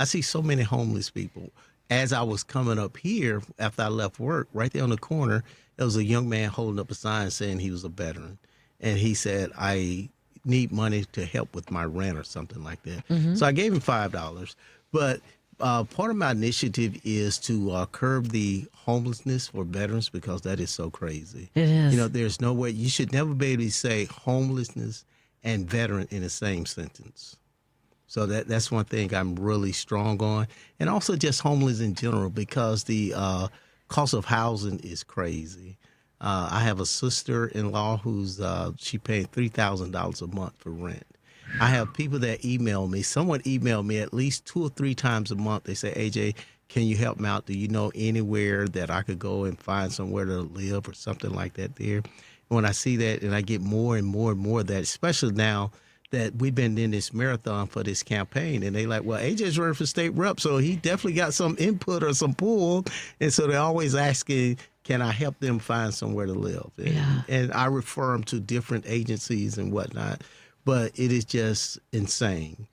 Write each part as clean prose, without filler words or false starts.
I see so many homeless people. As I was coming up here after I left work, right there on the corner, there was a young man holding up a sign saying he was a veteran. And he said, I need money to help with my rent or something like that. So I gave him $5. But part of my initiative is to curb the homelessness for veterans because that is so crazy. It is. You know, there's no way, you should never be able to say homelessness and veteran in the same sentence. So that's one thing I'm really strong on. And also just homeless in general because the cost of housing is crazy. I have a sister-in-law who's she paying $3,000 a month for rent. I have people that email me. Someone emailed me at least 2 or 3 times a month. They say, AJ, can you help me out? Do you know anywhere that I could go and find somewhere to live or something like that there? When I see that, and I get more and more and more of that, especially now that we've been in this marathon for this campaign, and they like, well, AJ's running for state rep, so he definitely got some input or some pull, and so they're always asking, can I help them find somewhere to live? And I refer them to different agencies and whatnot, but it is just insane.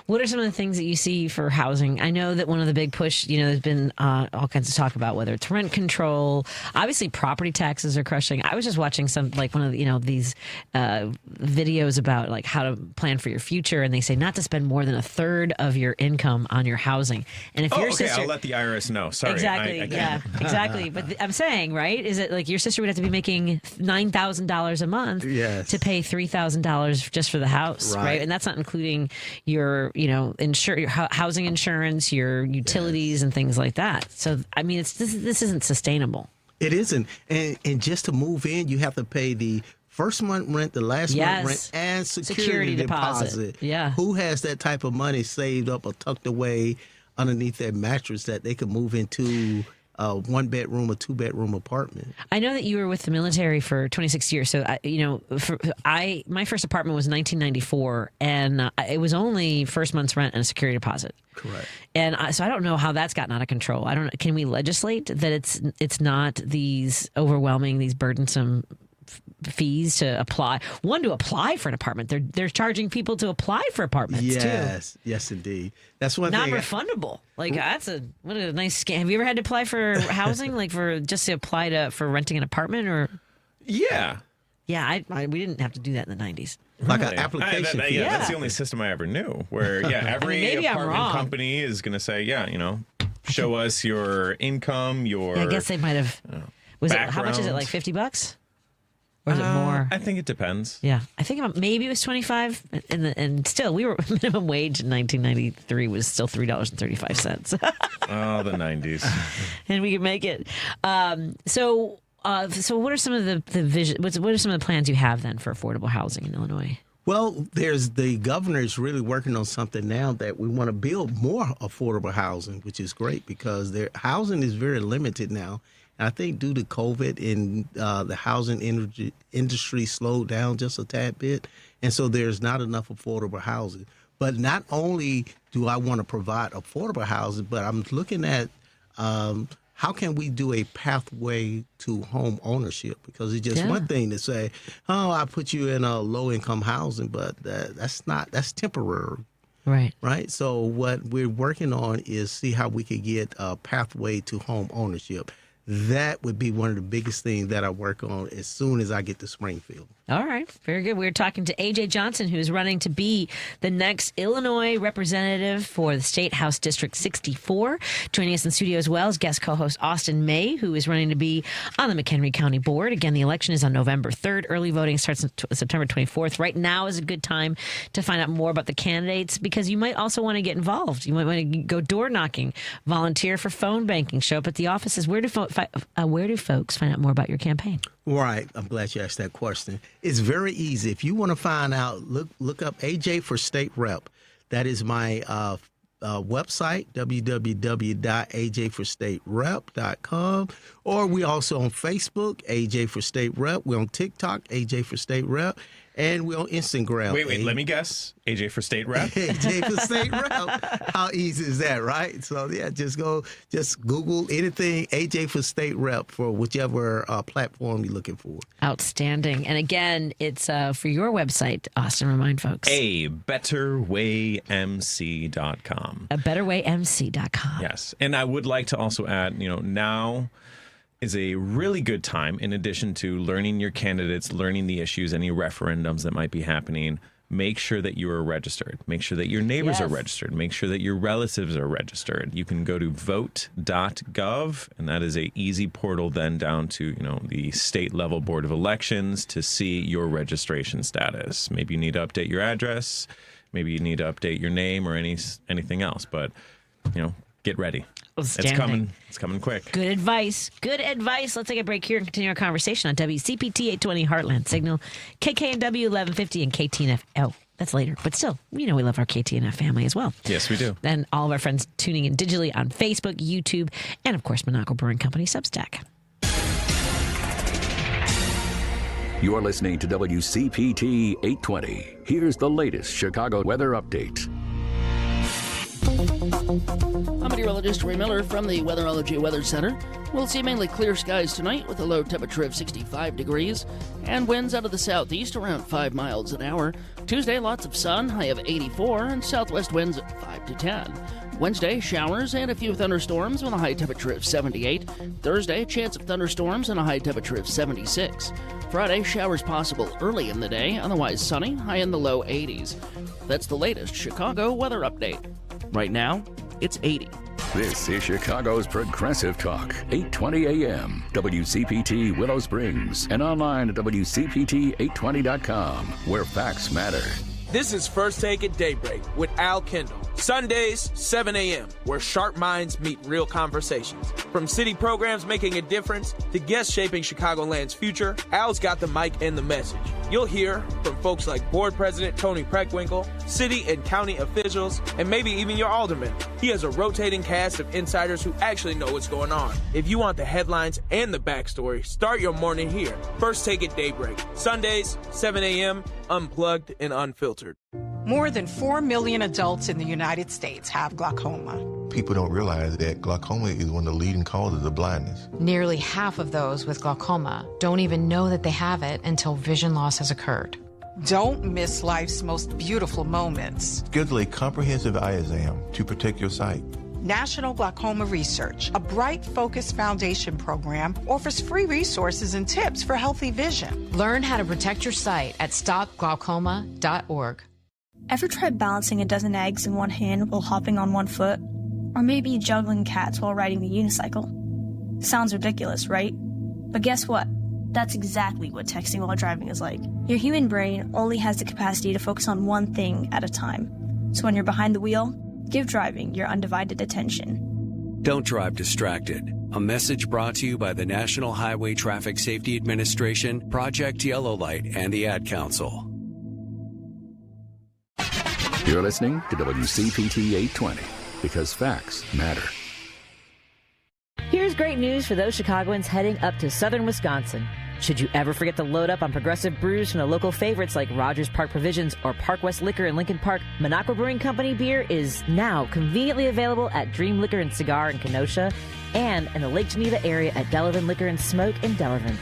What are some of the things that you see for housing? I know that one of the big push, there's been all kinds of talk about whether it's rent control. Obviously, property taxes are crushing. I was just watching one of these videos about like how to plan for your future, and they say not to spend more than a third of your income on your housing. And if your sister, I'll let the IRS know. Sorry, exactly, exactly. But I'm saying, right? Is it like your sister would have to be making $9,000 a month to pay $3,000 just for the house, right? And that's not including your your housing insurance, your utilities, and things like that. So, I mean, this isn't sustainable. It isn't. And just to move in, you have to pay the first month rent, the last month rent, and security deposit. Yeah. Who has that type of money saved up or tucked away underneath their mattress that they could move into a 1-bedroom or 2-bedroom apartment? I know that you were with the military for 26 years. So, my first apartment was 1994, and it was only first month's rent and a security deposit. Correct. And so I don't know how that's gotten out of control. I don't know. Can we legislate that it's not these overwhelming, these burdensome fees to apply? One, to apply for an apartment. They're charging people to apply for apartments too. Yes, indeed. That's one not thing. Not refundable. Like what a nice scam. Have you ever had to apply for housing, like for for renting an apartment or? Yeah. Yeah, we didn't have to do that in the 90s. Like an application. That's the only system I ever knew. Where every apartment company is going to say, show us your income, your. I guess they might have. How much is it? Like $50? Or is it more? I think it depends. Yeah, I think maybe it was 25, and still, we were minimum wage in 1993 was still $3.35. Oh, the 90s, and we could make it. So what are some of the vision? What are some of the plans you have then for affordable housing in Illinois? Well, the governor is really working on something now that we want to build more affordable housing, which is great because their housing is very limited now. I think due to COVID and the housing industry slowed down just a tad bit, and so there's not enough affordable housing. But not only do I want to provide affordable housing, but I'm looking at how can we do a pathway to home ownership? Because it's just one thing to say, oh, I put you in a low-income housing, but that's temporary. Right. So what we're working on is see how we could get a pathway to home ownership. That would be one of the biggest things that I work on as soon as I get to Springfield. All right. Very good. We're talking to AJ Johnson, who's running to be the next Illinois representative for the State House District 64. Joining us in studio as well is guest co-host Austin May, who is running to be on the McHenry County Board. Again, the election is on November 3rd. Early voting starts on September 24th. Right now is a good time to find out more about the candidates because you might also want to get involved. You might want to go door knocking, volunteer for phone banking, show up at the offices. Where do folks find out more about your campaign? Right. I'm glad you asked that question. It's very easy. If you want to find out, look up AJ for State Rep. That is my website, www.ajforstaterep.com. Or we also on Facebook, AJ for State Rep. We're on TikTok, AJ for State Rep. And we're on Instagram. Wait, let me guess. AJ for state rep? AJ for state rep. How easy is that, right? So, yeah, just Google anything AJ for state rep for whichever platform you're looking for. Outstanding. And again, it's for your website, Austin, remind folks. abetterwaymc.com. abetterwaymc.com. Yes. And I would like to also add, now is a really good time, in addition to learning your candidates, learning the issues, any referendums that might be happening. Make sure that you are registered. Make sure that your neighbors are registered. Make sure that your relatives are registered. You can go to vote.gov, and that is a easy portal then down to, the state level board of elections to see your registration status. Maybe you need to update your address. Maybe you need to update your name or anything else. But, get ready. It's coming. It's coming quick. Good advice. Let's take a break here and continue our conversation on WCPT 820 Heartland Signal, KKNW 1150 and KTNF. Oh, that's later. But still, we love our KTNF family as well. Yes, we do. And all of our friends tuning in digitally on Facebook, YouTube, and of course, Minocqua Brewing Company Substack. You're listening to WCPT 820. Here's the latest Chicago weather update. I'm meteorologist Ray Miller from the Weatherology Weather Center. We'll see mainly clear skies tonight with a low temperature of 65 degrees and winds out of the southeast around 5 miles an hour. Tuesday, lots of sun, high of 84, and southwest winds at 5 to 10. Wednesday, showers and a few thunderstorms with a high temperature of 78. Thursday, chance of thunderstorms and a high temperature of 76. Friday, showers possible early in the day, otherwise sunny, high in the low 80s. That's the latest Chicago weather update. Right now, it's 80. This is Chicago's Progressive Talk, 820 AM, WCPT Willow Springs, and online at WCPT820.com, where facts matter. This is First Take at Daybreak with Al Kendall. Sundays, 7 a.m., where sharp minds meet real conversations. From city programs making a difference to guests shaping Chicagoland's future, Al's got the mic and the message. You'll hear from folks like Board President Tony Preckwinkle, city and county officials, and maybe even your alderman. He has a rotating cast of insiders who actually know what's going on. If you want the headlines and the backstory, start your morning here. First Take at Daybreak. Sundays, 7 a.m., unplugged and unfiltered. More than 4 million adults in the United States have glaucoma. People don't realize that glaucoma is one of the leading causes of blindness. Nearly half of those with glaucoma don't even know that they have it until vision loss has occurred. Don't miss life's most beautiful moments. Schedule a comprehensive eye exam to protect your sight. National Glaucoma Research, a Bright Focus Foundation program, offers free resources and tips for healthy vision. Learn how to protect your sight at stopglaucoma.org. Ever tried balancing a dozen eggs in one hand while hopping on one foot? Or maybe juggling cats while riding a unicycle? Sounds ridiculous, right? But guess what? That's exactly what texting while driving is like. Your human brain only has the capacity to focus on one thing at a time. So when you're behind the wheel, give driving your undivided attention. Don't drive distracted. A message brought to you by the National Highway Traffic Safety Administration, Project Yellow Light, and the Ad Council. You're listening to WCPT 820, because facts matter. Here's great news for those Chicagoans heading up to southern Wisconsin. Should you ever forget to load up on progressive brews from the local favorites like Rogers Park Provisions or Park West Liquor in Lincoln Park, Minocqua Brewing Company beer is now conveniently available at Dream Liquor and Cigar in Kenosha and in the Lake Geneva area at Delavan Liquor and Smoke in Delavan.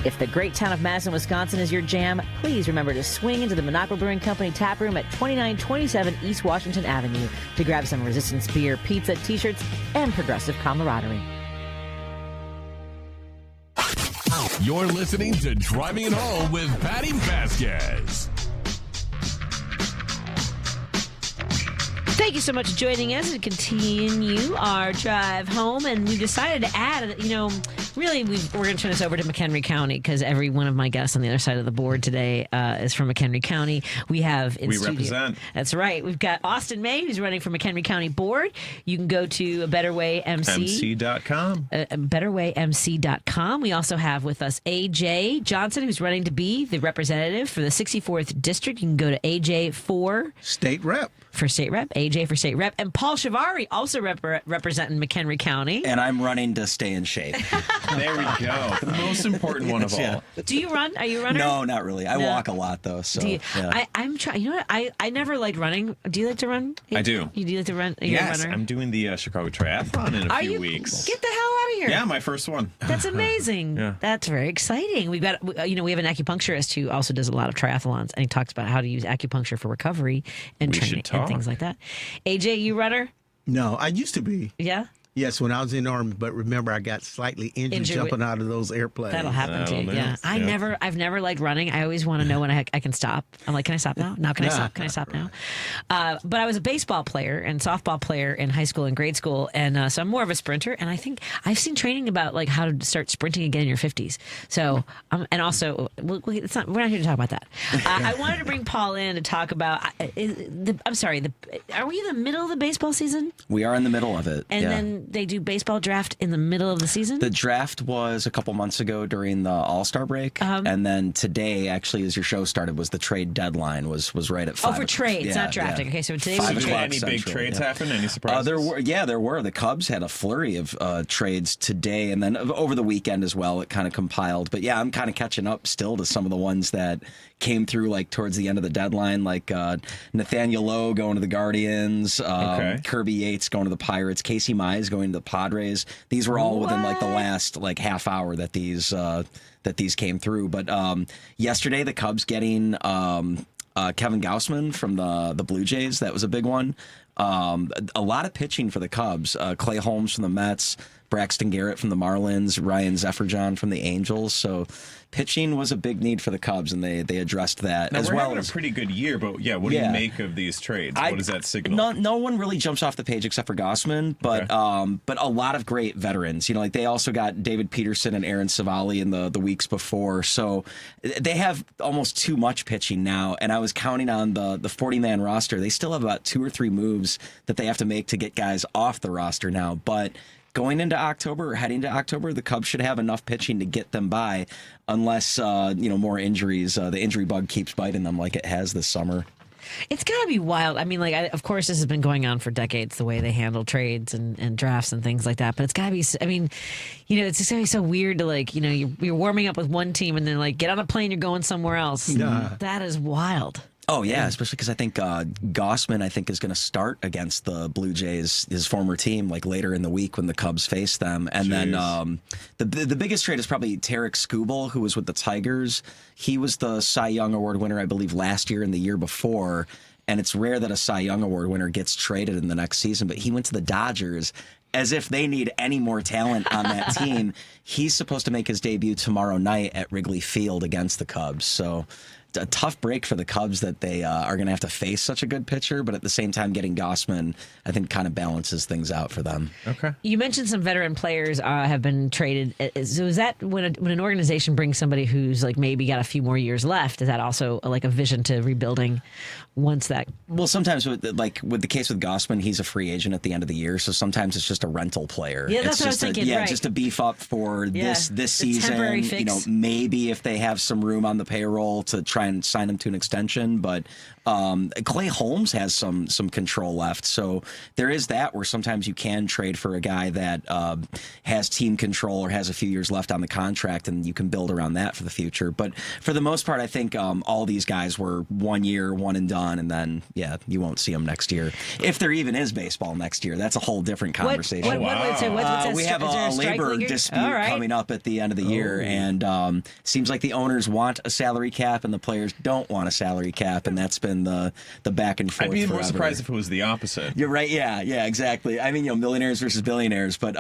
If the great town of Madison, Wisconsin is your jam, please remember to swing into the Minocqua Brewing Company tap room at 2927 East Washington Avenue to grab some Resistance beer, pizza, t-shirts, and progressive camaraderie. You're listening to Driving It Home with Patti Vasquez. Thank you so much for joining us to continue our drive home. And we decided to add, really, we're going to turn this over to McHenry County because every one of my guests on the other side of the board today is from McHenry County. We have in studio. Represent. That's right. We've got Austin May, who's running for McHenry County Board. You can go to BetterWayMC.com. BetterWayMC.com. We also have with us AJ Johnson, who's running to be the representative for the 64th District. You can go to AJ for State Rep. for state rep, AJ for state rep, and Paul Shivari also representing McHenry County. And I'm running to stay in shape. There we go. The most important one of all. Yeah. Do you run? Are you a runner? No, not really. I walk a lot though. So I'm trying. You know what? I never liked running. Do you like to run? I do. You do like to run? Are you Yes, a runner? I'm doing the Chicago Triathlon in a few weeks. Get the hell out of here! Yeah, my first one. That's amazing. Yeah. That's very exciting. We've got, we have an acupuncturist who also does a lot of triathlons, and he talks about how to use acupuncture for recovery and training and things like that. AJ, you runner? No, I used to be. Yeah. Yes, when I was in the Army, but remember I got slightly injured jumping out of those airplanes. That'll happen to you. Yeah. I've never liked running. I always want to know when I can stop. I'm like, can I stop now? Now can I stop? Can I stop now? But I was a baseball player and softball player in high school and grade school, and so I'm more of a sprinter. And I think I've seen training about like how to start sprinting again in your 50s. So and also, we're not here to talk about that. I wanted to bring Paul in to talk about. Are we in the middle of the baseball season? We are in the middle of it. And then they do baseball draft in the middle of the season? The draft was a couple months ago during the All-Star break. And then today, actually, as your show started, was the trade deadline, was right at 5 o'clock. For trades, not drafting. Okay, so today was any big trades happen? Any surprises? There were. The Cubs had a flurry of trades today, and then over the weekend as well, it kind of compiled. But yeah, I'm kind of catching up still to some of the ones that came through like towards the end of the deadline, like Nathaniel Lowe going to the Guardians, Kirby Yates going to the Pirates, Casey Mize going to the Padres. These were all within like the last like half hour that these came through. But yesterday, the Cubs getting Kevin Gausman from the Blue Jays, that was a big one. A lot of pitching for the Cubs. Clay Holmes from the Mets, Braxton Garrett from the Marlins, Ryan Zefferjon from the Angels. So pitching was a big need for the Cubs, and they addressed that. Now, as we're well having as a pretty good year, but what do you make of these trades? What does that signal? No one really jumps off the page except for Gausman, but a lot of great veterans. You know, like they also got David Peterson and Aaron Savali in the weeks before, so they have almost too much pitching now. And I was counting on the 40-man roster. They still have about 2 or 3 moves that they have to make to get guys off the roster now, but going into October or heading to October, the Cubs should have enough pitching to get them by, unless more injuries. The injury bug keeps biting them like it has this summer. It's got to be wild. I mean, of course, this has been going on for decades, the way they handle trades and drafts and things like that. But it's got to be, I mean, it's just going to be so weird to you're warming up with one team and then get on a plane, you're going somewhere else. That is wild. Oh, yeah, especially because I think Gausman, is going to start against the Blue Jays, his former team, later in the week when the Cubs face them. And then the biggest trade is probably Tarek Skubal, who was with the Tigers. He was the Cy Young Award winner, I believe, last year and the year before. And it's rare that a Cy Young Award winner gets traded in the next season. But he went to the Dodgers, as if they need any more talent on that team. He's supposed to make his debut tomorrow night at Wrigley Field against the Cubs. So a tough break for the Cubs that they are going to have to face such a good pitcher, but at the same time getting Gausman, I think, kind of balances things out for them. Okay. You mentioned some veteran players have been traded. So is that when an organization brings somebody who's maybe got a few more years left, is that also a vision to rebuilding once that? Well, sometimes with the case with Gausman, he's a free agent at the end of the year, so sometimes it's just a rental player. Yeah, that's what I was thinking. Right. Just to beef up for this season. Temporary fix. Maybe if they have some room on the payroll to try and sign him to an extension, but Clay Holmes has some control left, so there is that where sometimes you can trade for a guy that has team control or has a few years left on the contract, and you can build around that for the future. But for the most part, I think all these guys were 1 year, one and done, and then you won't see them next year. If there even is baseball next year, that's a whole different conversation. We have a labor dispute coming up at the end of the year, and seems like the owners want a salary cap and the players don't want a salary cap, and that's been the back and forth. I'd be more forever. surprised if it was the opposite. You're right. Yeah, exactly. I mean, millionaires versus billionaires, but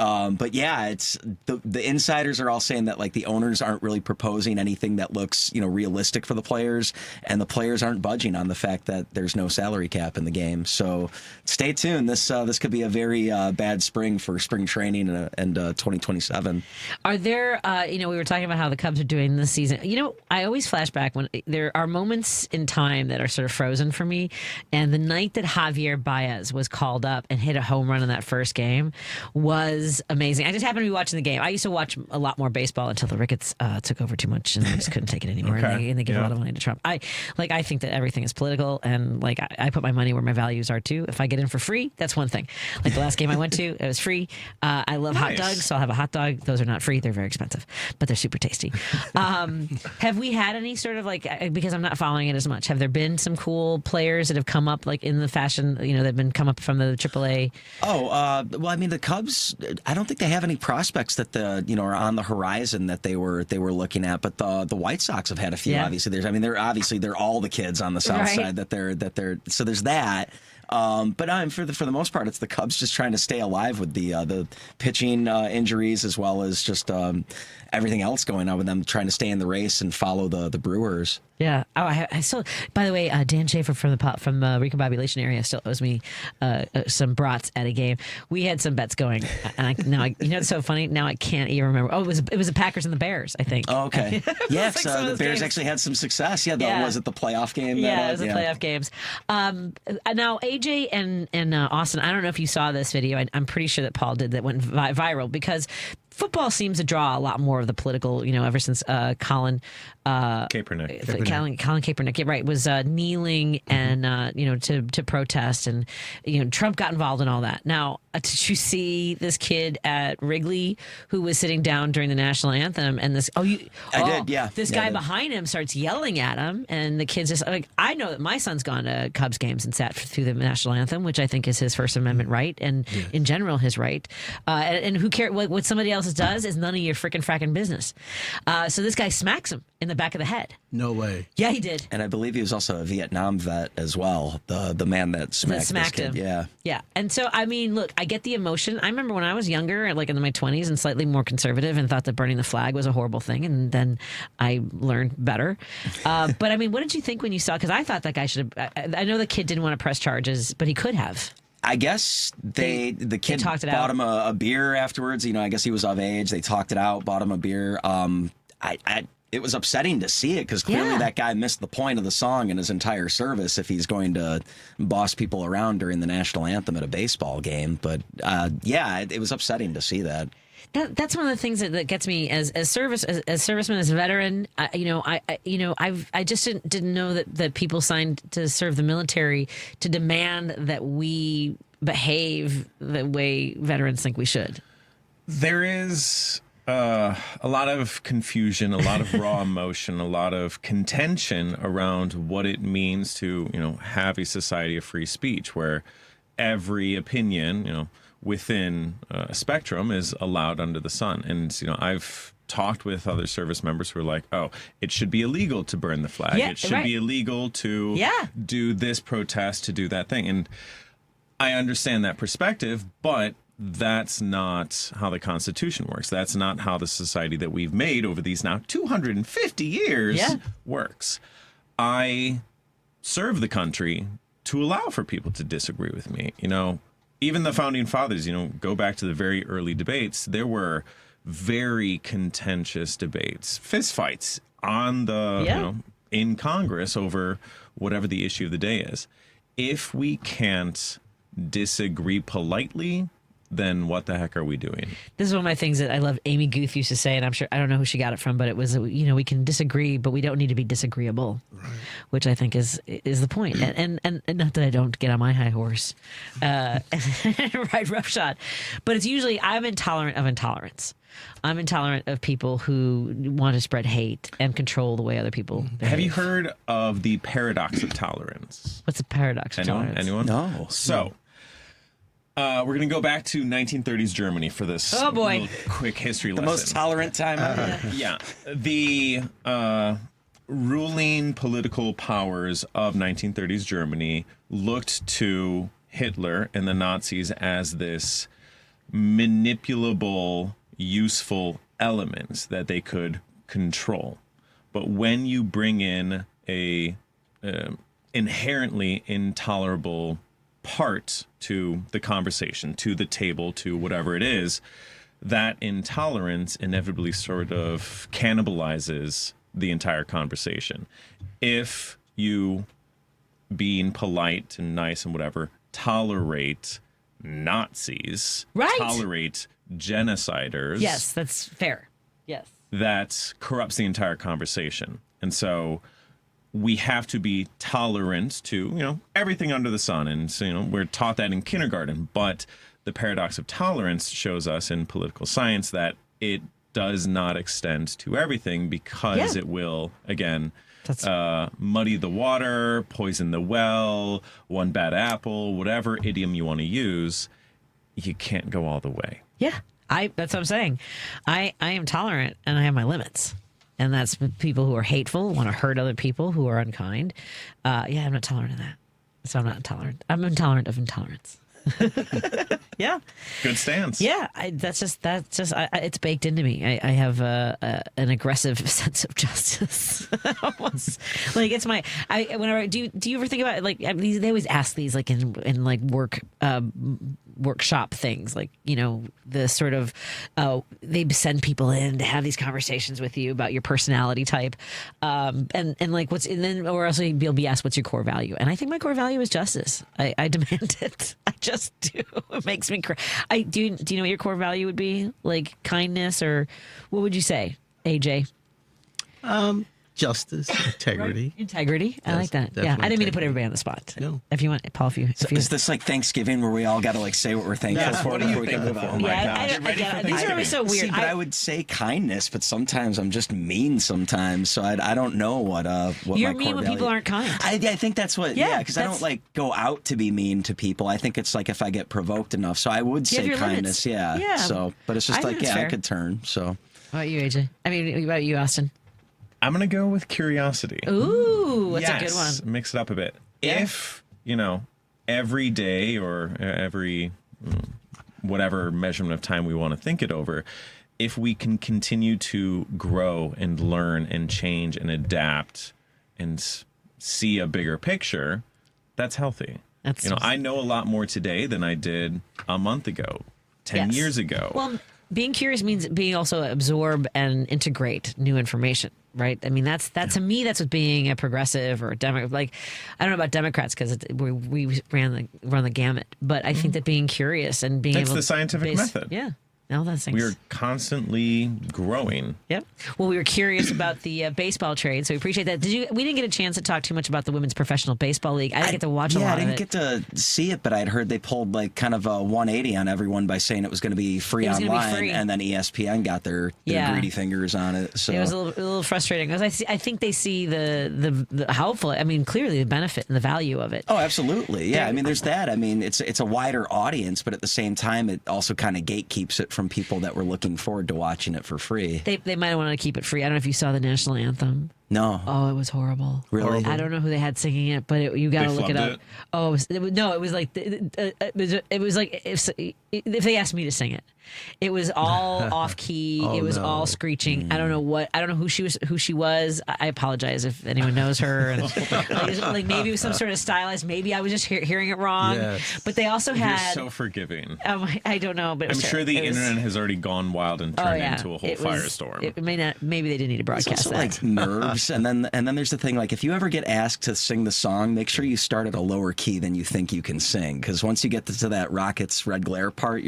yeah, it's the insiders are all saying that the owners aren't really proposing anything that looks realistic for the players, and the players aren't budging on the fact that there's no salary cap in the game. So stay tuned. This could be a very bad spring for spring training and 2027. Are there? We were talking about how the Cubs are doing this season. I always flash back when there are moments in time that are sort of frozen for me. And the night that Javier Baez was called up and hit a home run in that first game was amazing. I just happened to be watching the game. I used to watch a lot more baseball until the Ricketts took over too much, and I just couldn't take it anymore. Okay. And they give a lot of money to Trump. I think that everything is political, and like I put my money where my values are too. If I get in for free, that's one thing. Like the last game I went to, it was free. I love hot dogs, so I'll have a hot dog. Those are not free; they're very expensive, but they're super tasty. Have we had any sort of because I'm not following it as much? Have there been some cool players that have come up like in the fashion? They've been come up from the AAA. Well, I mean, the Cubs. I don't think they have any prospects that are on the horizon that they were looking at. But the White Sox have had a few. Yeah. Obviously, they're all the kids on the south side that they're. So there's that. But for the most part, it's the Cubs just trying to stay alive with the pitching injuries as well as just everything else going on with them trying to stay in the race and follow the Brewers. Yeah. Oh, I still. By the way, Dan Schaefer from the Recombobulation area still owes me some brats at a game. We had some bets going, and it's so funny. Now I can't even remember. Oh, it was the Packers and the Bears, I think. Oh, okay. Yes, the Bears actually had some success. Yeah. Was it the playoff game? Yeah, it was the playoff games. Now AJ and Austin. I don't know if you saw this video. I'm pretty sure that Paul did, that went viral because football seems to draw a lot more of the political, ever since Colin Kaepernick. Colin Kaepernick, yeah, right, was kneeling and to protest, and Trump got involved in all that. Now, did you see this kid at Wrigley who was sitting down during the national anthem, and this? I did, yeah. This guy behind him starts yelling at him, and the kid's just like, I know that my son's gone to Cubs games and sat through the national anthem, which I think is his First Amendment right, and in general his right. And who cares what somebody else does is none of your fracking business. So this guy smacks him in the back of the head. No way. Yeah, he did. And I believe he was also a Vietnam vet as well. The man that smacked this kid. Him. Yeah. And so, I mean, look, I get the emotion. I remember when I was younger, like in my 20s and slightly more conservative, and thought that burning the flag was a horrible thing. And then I learned better. But I mean, what did you think when you saw? Because I thought that guy should have. I know the kid didn't want to press charges, but he could have. I guess the kid bought him a beer afterwards. I guess he was of age. They talked it out, bought him a beer. It was upsetting to see it because clearly that guy missed the point of the song in his entire service if he's going to boss people around during the national anthem at a baseball game. But it was upsetting to see that. That's one of the things that gets me as serviceman, as a veteran. I just didn't know that people signed to serve the military to demand that we behave the way veterans think we should. There is a lot of confusion, a lot of raw emotion, a lot of contention around what it means to have a society of free speech where every opinion within a spectrum is allowed under the sun. And, I've talked with other service members who are like, oh, it should be illegal to burn the flag. It should be illegal to do this protest, to do that thing. And I understand that perspective, but that's not how the Constitution works. That's not how the society that we've made over these now 250 years works. I serve the country to allow for people to disagree with me. Even the founding fathers, go back to the very early debates. There were very contentious debates, fistfights on the, in Congress over whatever the issue of the day is. If we can't disagree politely, then what the heck are we doing? This is one of my things that I love Amy Guth used to say, and I'm sure, I don't know who she got it from, but it was, we can disagree, but we don't need to be disagreeable, which I think is the point. And not that I don't get on my high horse, ride roughshod, but it's usually I'm intolerant of intolerance. I'm intolerant of people who want to spread hate and control the way other people behave. Have you heard of the paradox of tolerance? What's the paradox of tolerance? Anyone? No. So, we're going to go back to 1930s Germany for this little quick history lesson. The most tolerant time ever. Yeah. The ruling political powers of 1930s Germany looked to Hitler and the Nazis as this manipulable, useful element that they could control. But when you bring in a inherently intolerable part to the conversation, to the table, to whatever it is, that intolerance inevitably sort of cannibalizes the entire conversation. If you, being polite and nice and whatever, tolerate Nazis, right, tolerate genociders. Yes, that's fair. Yes. That corrupts the entire conversation. And so we have to be tolerant to, everything under the sun. And so, we're taught that in kindergarten. But the paradox of tolerance shows us in political science that it does not extend to everything, because it will, again, muddy the water, poison the well, one bad apple, whatever idiom you want to use. You can't go all the way. Yeah, that's what I'm saying. I am tolerant, and I have my limits. And that's people who are hateful, want to hurt other people, who are unkind. I'm not tolerant of that. So I'm not intolerant. I'm intolerant of intolerance. Yeah. Good stance. Yeah, that's just it's baked into me. I have an aggressive sense of justice. Almost. Like it's my. Whenever do you ever think about it, like they always ask these like in like workshop things, like the sort of they send people in to have these conversations with you about your personality type, and like or else you'll be asked what's your core value, and I think my core value is justice. I demand it. I just do. It makes me cry. Do you know what your core value would be? Like kindness, or what would you say, AJ? Justice, integrity. Right. Integrity. I like that. Yeah. I didn't mean to put everybody on the spot. No. If you want, Paul, is this like Thanksgiving where we all got to like say what we're thankful for? What are you thankful for? Oh my gosh. These are always so weird. See, but I would say kindness, but sometimes I'm just mean sometimes. So I don't know what you're my mean core when value. People aren't kind. I think that's what. Yeah, because I don't like go out to be mean to people. I think it's like if I get provoked enough. So I would say kindness. Yeah. So, but it's just I could turn. So. What about you, AJ? I mean, what about you, Austin? I'm going to go with curiosity. Ooh, that's a good one. Mix it up a bit. Yeah. If, every day or every whatever measurement of time we want to think it over, if we can continue to grow and learn and change and adapt and see a bigger picture, that's healthy. I know a lot more today than I did a month ago, 10 years ago. Well, being curious means being also absorb and integrate new information. Right. I mean, that's to me, that's what being a progressive or a Democrat. Like, I don't know about Democrats because we run the gamut. But I think that being curious and being that's able the scientific method. Yeah. All those things. We are constantly growing. Yep. Well, we were curious about the baseball trade, so we appreciate that. We didn't get a chance to talk too much about the Women's Professional Baseball League. I didn't get to watch a lot of it. Yeah, I didn't get to see it, but I'd heard they pulled like kind of a 180 on everyone by saying it was going to be free online, and then ESPN got their greedy fingers on it. So it was a little frustrating because I think they see the helpful. I mean, clearly the benefit and the value of it. Oh, absolutely. Yeah, I mean, there's that. I mean, it's a wider audience, but at the same time, it also kind of gatekeeps it from people that were looking forward to watching it for free. They might want to keep it free. I don't know if you saw the national anthem. No. Oh, it was horrible. Really? I don't know who they had singing it, but you got to look it up. Oh, it was like if they asked me to sing it. It was all off key. It was all screeching. I don't know who she was. I apologize if anyone knows her. And like maybe it was some sort of stylized. Maybe I was just hearing it wrong. Yes. But they also had. You're so forgiving. I don't know, but I'm sure the internet has already gone wild and turned into a whole firestorm. It may not. Maybe they didn't need to broadcast that. Like nerves, and then there's the thing. Like if you ever get asked to sing the song, make sure you start at a lower key than you think you can sing, because once you get to that Rockets Red Glare part,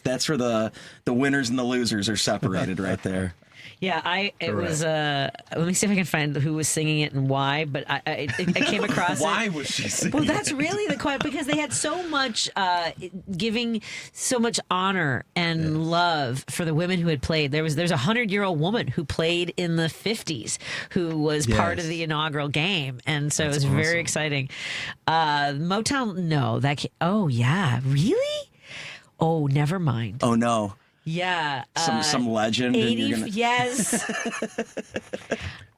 that's where the winners and the losers are separated right there. Yeah, it was. Let me see if I can find who was singing it and why. But I came across why was she singing? Well, that's really the question, because they had so much giving so much honor and love for the women who had played. There's a 100-year-old woman who played in the 50s who was part of the inaugural game, and so it was very exciting. Motown, no, oh yeah, really? Oh, never mind. Oh no. Yeah. Some legend. 80, yes.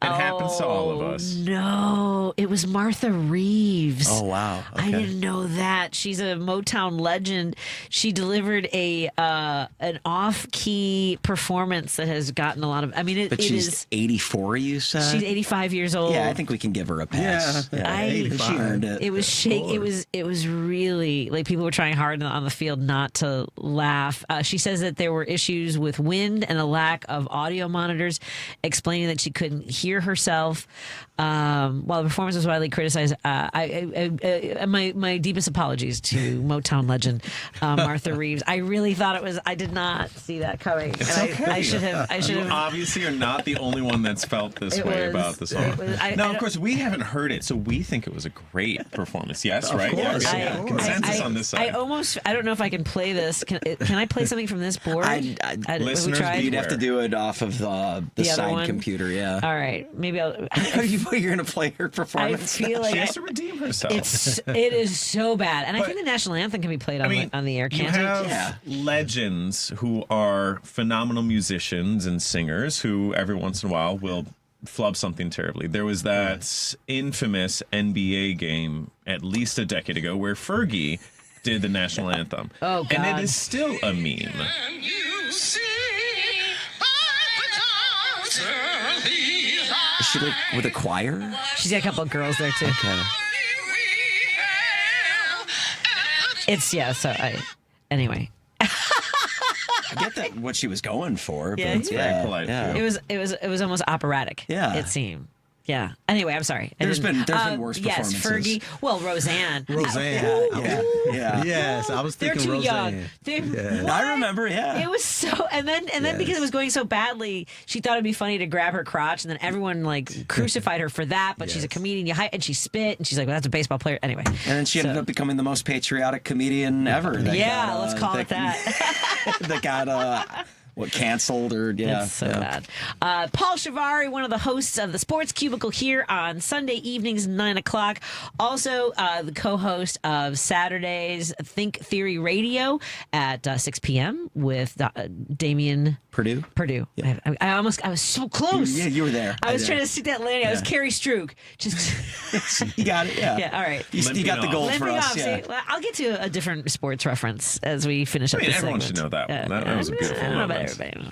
It happens to all of us. No, it was Martha Reeves. Oh, wow. Okay. I didn't know that. She's a Motown legend. She delivered an off-key performance that has gotten a lot of. I mean, but she's 84. You said she's 85 years old. Yeah, I think we can give her a pass. Yeah, she earned it. It was It was really like people were trying hard on the field not to laugh. She says that there were issues with wind and a lack of audio monitors, explaining that she couldn't hear herself. While the performance was widely criticized, my deepest apologies to Motown legend Martha Reeves. I really thought it was. I did not see that coming. It's and okay. I should have. You obviously are not the only one that's felt this way about the song. Now, of course, we haven't heard it, so we think it was a great performance. Yes, right? Course. Yeah, consensus on this side. I don't know if I can play this. Can I play something from this board? Listeners, you'd have to do it off of the side computer. Yeah. All right. Maybe I'll. You're going to play her performance. I feel like she has to redeem herself. It is so bad, and I think the national anthem can be played on the air. Can't you have legends who are phenomenal musicians and singers who every once in a while will flub something terribly. There was that infamous NBA game at least a decade ago where Fergie did the national anthem. Oh, God. And it is still a meme. Is she like with a choir? She's got a couple of girls there too. Okay. Anyway. I get that what she was going for, Yeah, but it's very polite. Yeah. It was almost operatic. Yeah. It seemed. Yeah. Anyway, I'm sorry. There's been worse yes, performances. Fergie. Well, Roseanne. Yeah. Yes, I was They're thinking too Roseanne. young. I remember, yeah. It was so, and then because it was going so badly, she thought it'd be funny to grab her crotch, and then everyone like crucified her for that. But she's a comedian, and she spit, and she's like, "Well, that's a baseball player." Anyway, and then she ended up becoming the most patriotic comedian ever. Let's call it that. That got canceled or It's so bad. Paul Shivari, one of the hosts of the Sports Cubicle here on Sunday evenings, 9:00. Also, the co-host of Saturday's Think Theory Radio at 6 p.m. with Damian Purdue. Yeah. I was so close. You were there. I was trying to stick that landing. I was Carrie Strook. Just you got it. Yeah. Yeah. All right. You got the gold for us. Yeah. See, I'll get to a different sports reference as we finish up. This everyone segment. should know that one. That was a beautiful moment. Everybody.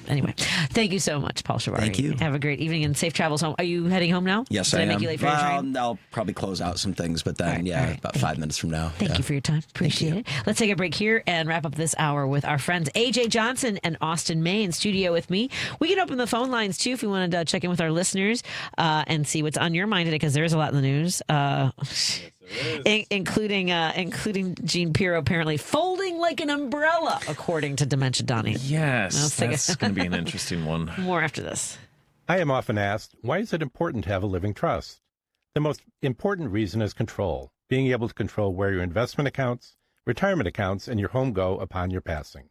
Anyway, thank you so much, Paul Shivari. Thank you. Have a great evening and safe travels home. Are you heading home now? Yes, Did I am. Make you late for your train? I'll probably close out some things, but then, about 5 minutes from now. Thank you for your time. Appreciate it. Let's take a break here and wrap up this hour with our friends AJ Johnson and Austin May in studio with me. We can open the phone lines too if we wanted to check in with our listeners and see what's on your mind today, because there's a lot in the news. Including Gene Pirro apparently folding like an umbrella, according to Dementia Donnie. Yes, that's going to be an interesting one. More after this. I am often asked, why is it important to have a living trust? The most important reason is control, being able to control where your investment accounts, retirement accounts, and your home go upon your passing.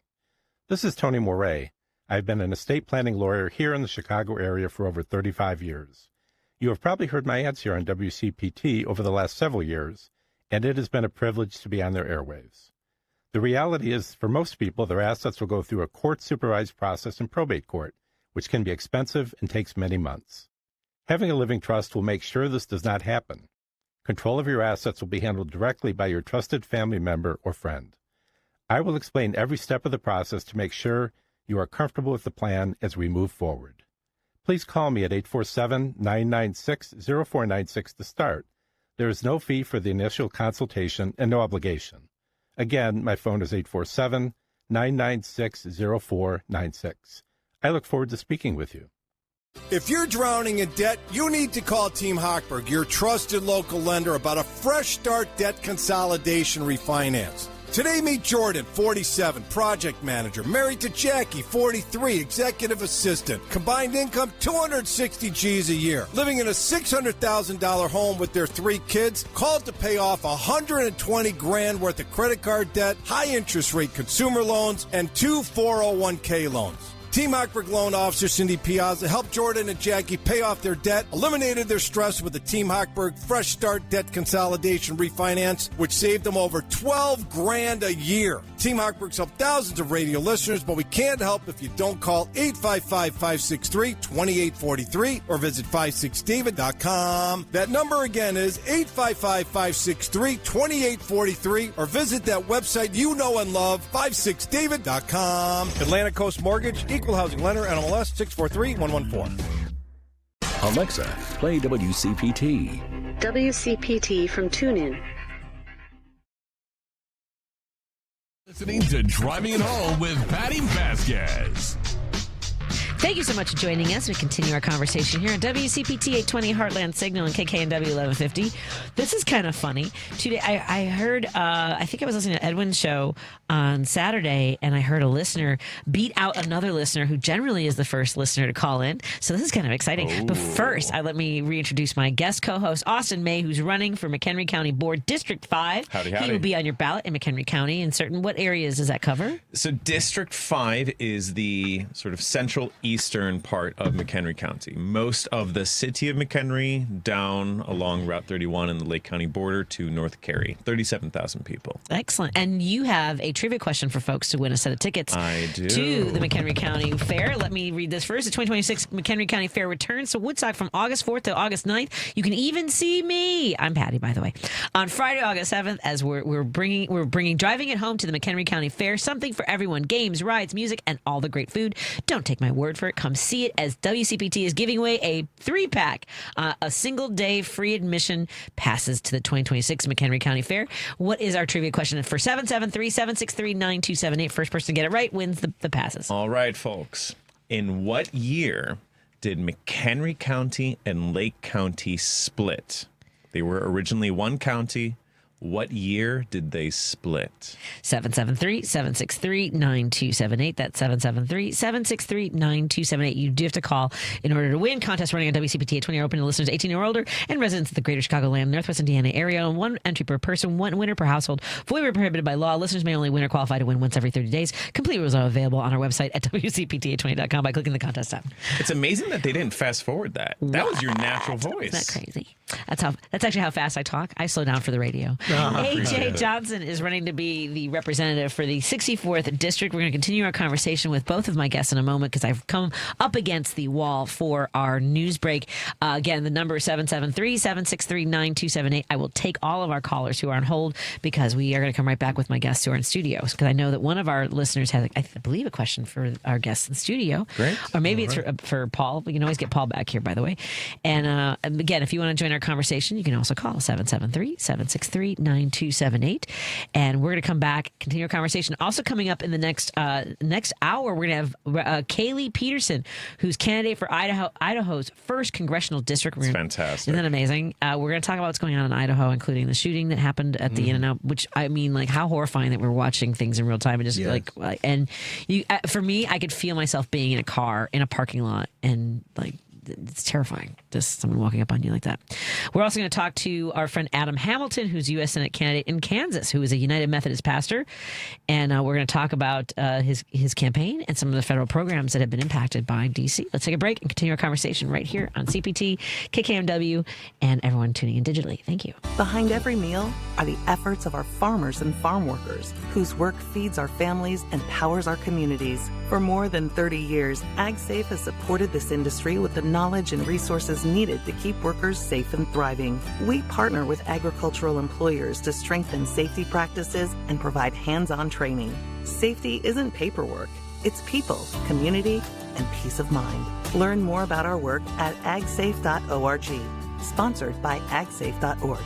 This is Tony Moret. I've been an estate planning lawyer here in the Chicago area for over 35 years. You have probably heard my ads here on WCPT over the last several years, and it has been a privilege to be on their airwaves. The reality is, for most people, their assets will go through a court-supervised process in probate court, which can be expensive and takes many months. Having a living trust will make sure this does not happen. Control of your assets will be handled directly by your trusted family member or friend. I will explain every step of the process to make sure you are comfortable with the plan as we move forward. Please call me at 847-996-0496 to start. There is no fee for the initial consultation and no obligation. Again, my phone is 847-996-0496. I look forward to speaking with you. If you're drowning in debt, you need to call Team Hochberg, your trusted local lender, about a fresh start debt consolidation refinance. Today, meet Jordan, 47, project manager, married to Jackie, 43, executive assistant, combined income 260 G's a year, living in a $600,000 home with their 3 kids, called to pay off $120,000 worth of credit card debt, high interest rate consumer loans, and 2 401k loans. Team Hochberg loan officer Cindy Piazza helped Jordan and Jackie pay off their debt, eliminated their stress with the Team Hochberg Fresh Start Debt Consolidation Refinance, which saved them over $12,000 a year. Team Hochberg's helped thousands of radio listeners, but we can't help if you don't call 855-563-2843 or visit 56david.com. That number again is 855-563-2843 or visit that website you know and love, 56david.com. Atlantic Coast Mortgage, Equal Housing Lender, NMLS 643114. Alexa, play WCPT. WCPT from TuneIn. Listening to Driving It Home with Patti Vasquez. Thank you so much for joining us. We continue our conversation here on WCPT 820 Heartland Signal and KKNW 1150. This is kind of funny. Today, I heard, I think I was listening to Edwin's show on Saturday, and I heard a listener beat out another listener who generally is the first listener to call in. So this is kind of exciting. Ooh. But first, let me reintroduce my guest co-host, Austin May, who's running for McHenry County Board District 5. Howdy. He will be on your ballot in McHenry County. What areas does that cover? So District 5 is the sort of central eastern part of McHenry County. Most of the city of McHenry down along Route 31 and the Lake County border to North Cary. 37,000 people. Excellent. And you have a trivia question for folks to win a set of tickets I do. to the McHenry County Fair. Let me read this first. The 2026 McHenry County Fair returns to Woodstock from August 4th to August 9th. You can even see me. I'm Patti, by the way. On Friday, August 7th, as we're bringing Driving It Home to the McHenry County Fair. Something for everyone. Games, rides, music, and all the great food. Don't take my word for it. Come see it, as WCPT is giving away a 3-pack, a single day free admission passes to the 2026 McHenry County Fair. What is our trivia question for 773-763-9278? First person to get it right wins the passes. All right, folks. In what year did McHenry County and Lake County split? They were originally one county. What year did they split? 773-763-9278. That's 773-763-9278. You do have to call in order to win. Contest running on WCPT 820 are open to listeners 18 or older and residents of the greater Chicagoland, Northwest Indiana area. One entry per person, one winner per household. Fully prohibited by law. Listeners may only win or qualify to win once every 30 days. Complete rules are available on our website at WCPT820.com by clicking the contest tab. It's amazing that they didn't fast forward that. That was your natural voice. Isn't that crazy? That's actually how fast I talk. I slow down for the radio. AJ Johnson is running to be the representative for the 64th District. We're going to continue our conversation with both of my guests in a moment because I've come up against the wall for our news break. Again, the number is 773-763-9278. I will take all of our callers who are on hold because we are going to come right back with my guests who are in studios, because I know that one of our listeners has, I believe, a question for our guests in studio. Great. Or maybe it's for Paul. We can always get Paul back here, by the way. And again, if you want to join our conversation, you can also call 773-763-9278. And we're going to come back, continue our conversation. Also coming up in the next hour, we're going to have Kaylee Peterson, who's candidate for Idaho's first congressional district. It's fantastic. Isn't that amazing? We're going to talk about what's going on in Idaho, including the shooting that happened at the In-N-Out, which, I mean, like, how horrifying that we're watching things in real time. And just for me, I could feel myself being in a car in a parking lot, and like, it's terrifying, just someone walking up on you like that. We're also going to talk to our friend Adam Hamilton, who's U.S. Senate candidate in Kansas, who is a United Methodist pastor. And we're going to talk about his campaign and some of the federal programs that have been impacted by D.C. Let's take a break and continue our conversation right here on CPT, KKMW, and everyone tuning in digitally. Thank you. Behind every meal are the efforts of our farmers and farm workers, whose work feeds our families and powers our communities. For more than 30 years, AgSafe has supported this industry with the knowledge and resources needed to keep workers safe and thriving. We partner with agricultural employers to strengthen safety practices and provide hands-on training. Safety isn't paperwork. It's people, community, and peace of mind. Learn more about our work at agsafe.org. Sponsored by agsafe.org.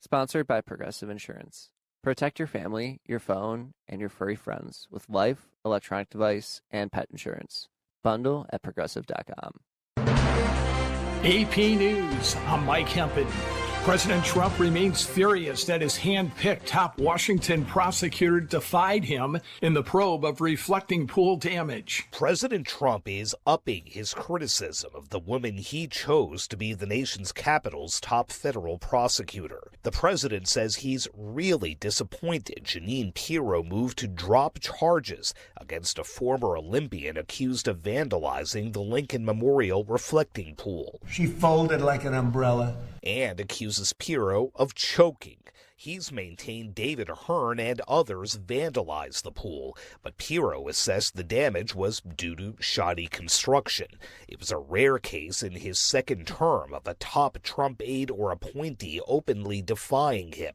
Sponsored by Progressive Insurance. Protect your family, your phone, and your furry friends with life, electronic device, and pet insurance. Bundle at progressive.com. AP News, I'm Mike Hempen. President Trump remains furious that his hand-picked top Washington prosecutor defied him in the probe of reflecting pool damage. President Trump is upping his criticism of the woman he chose to be the nation's capital's top federal prosecutor. The president says he's really disappointed Jeanine Pirro moved to drop charges against a former Olympian accused of vandalizing the Lincoln Memorial reflecting pool. She folded like an umbrella. And accuses Pirro of choking. He's maintained David Hearn and others vandalized the pool, but Pirro assessed the damage was due to shoddy construction. It was a rare case in his second term of a top Trump aide or appointee openly defying him.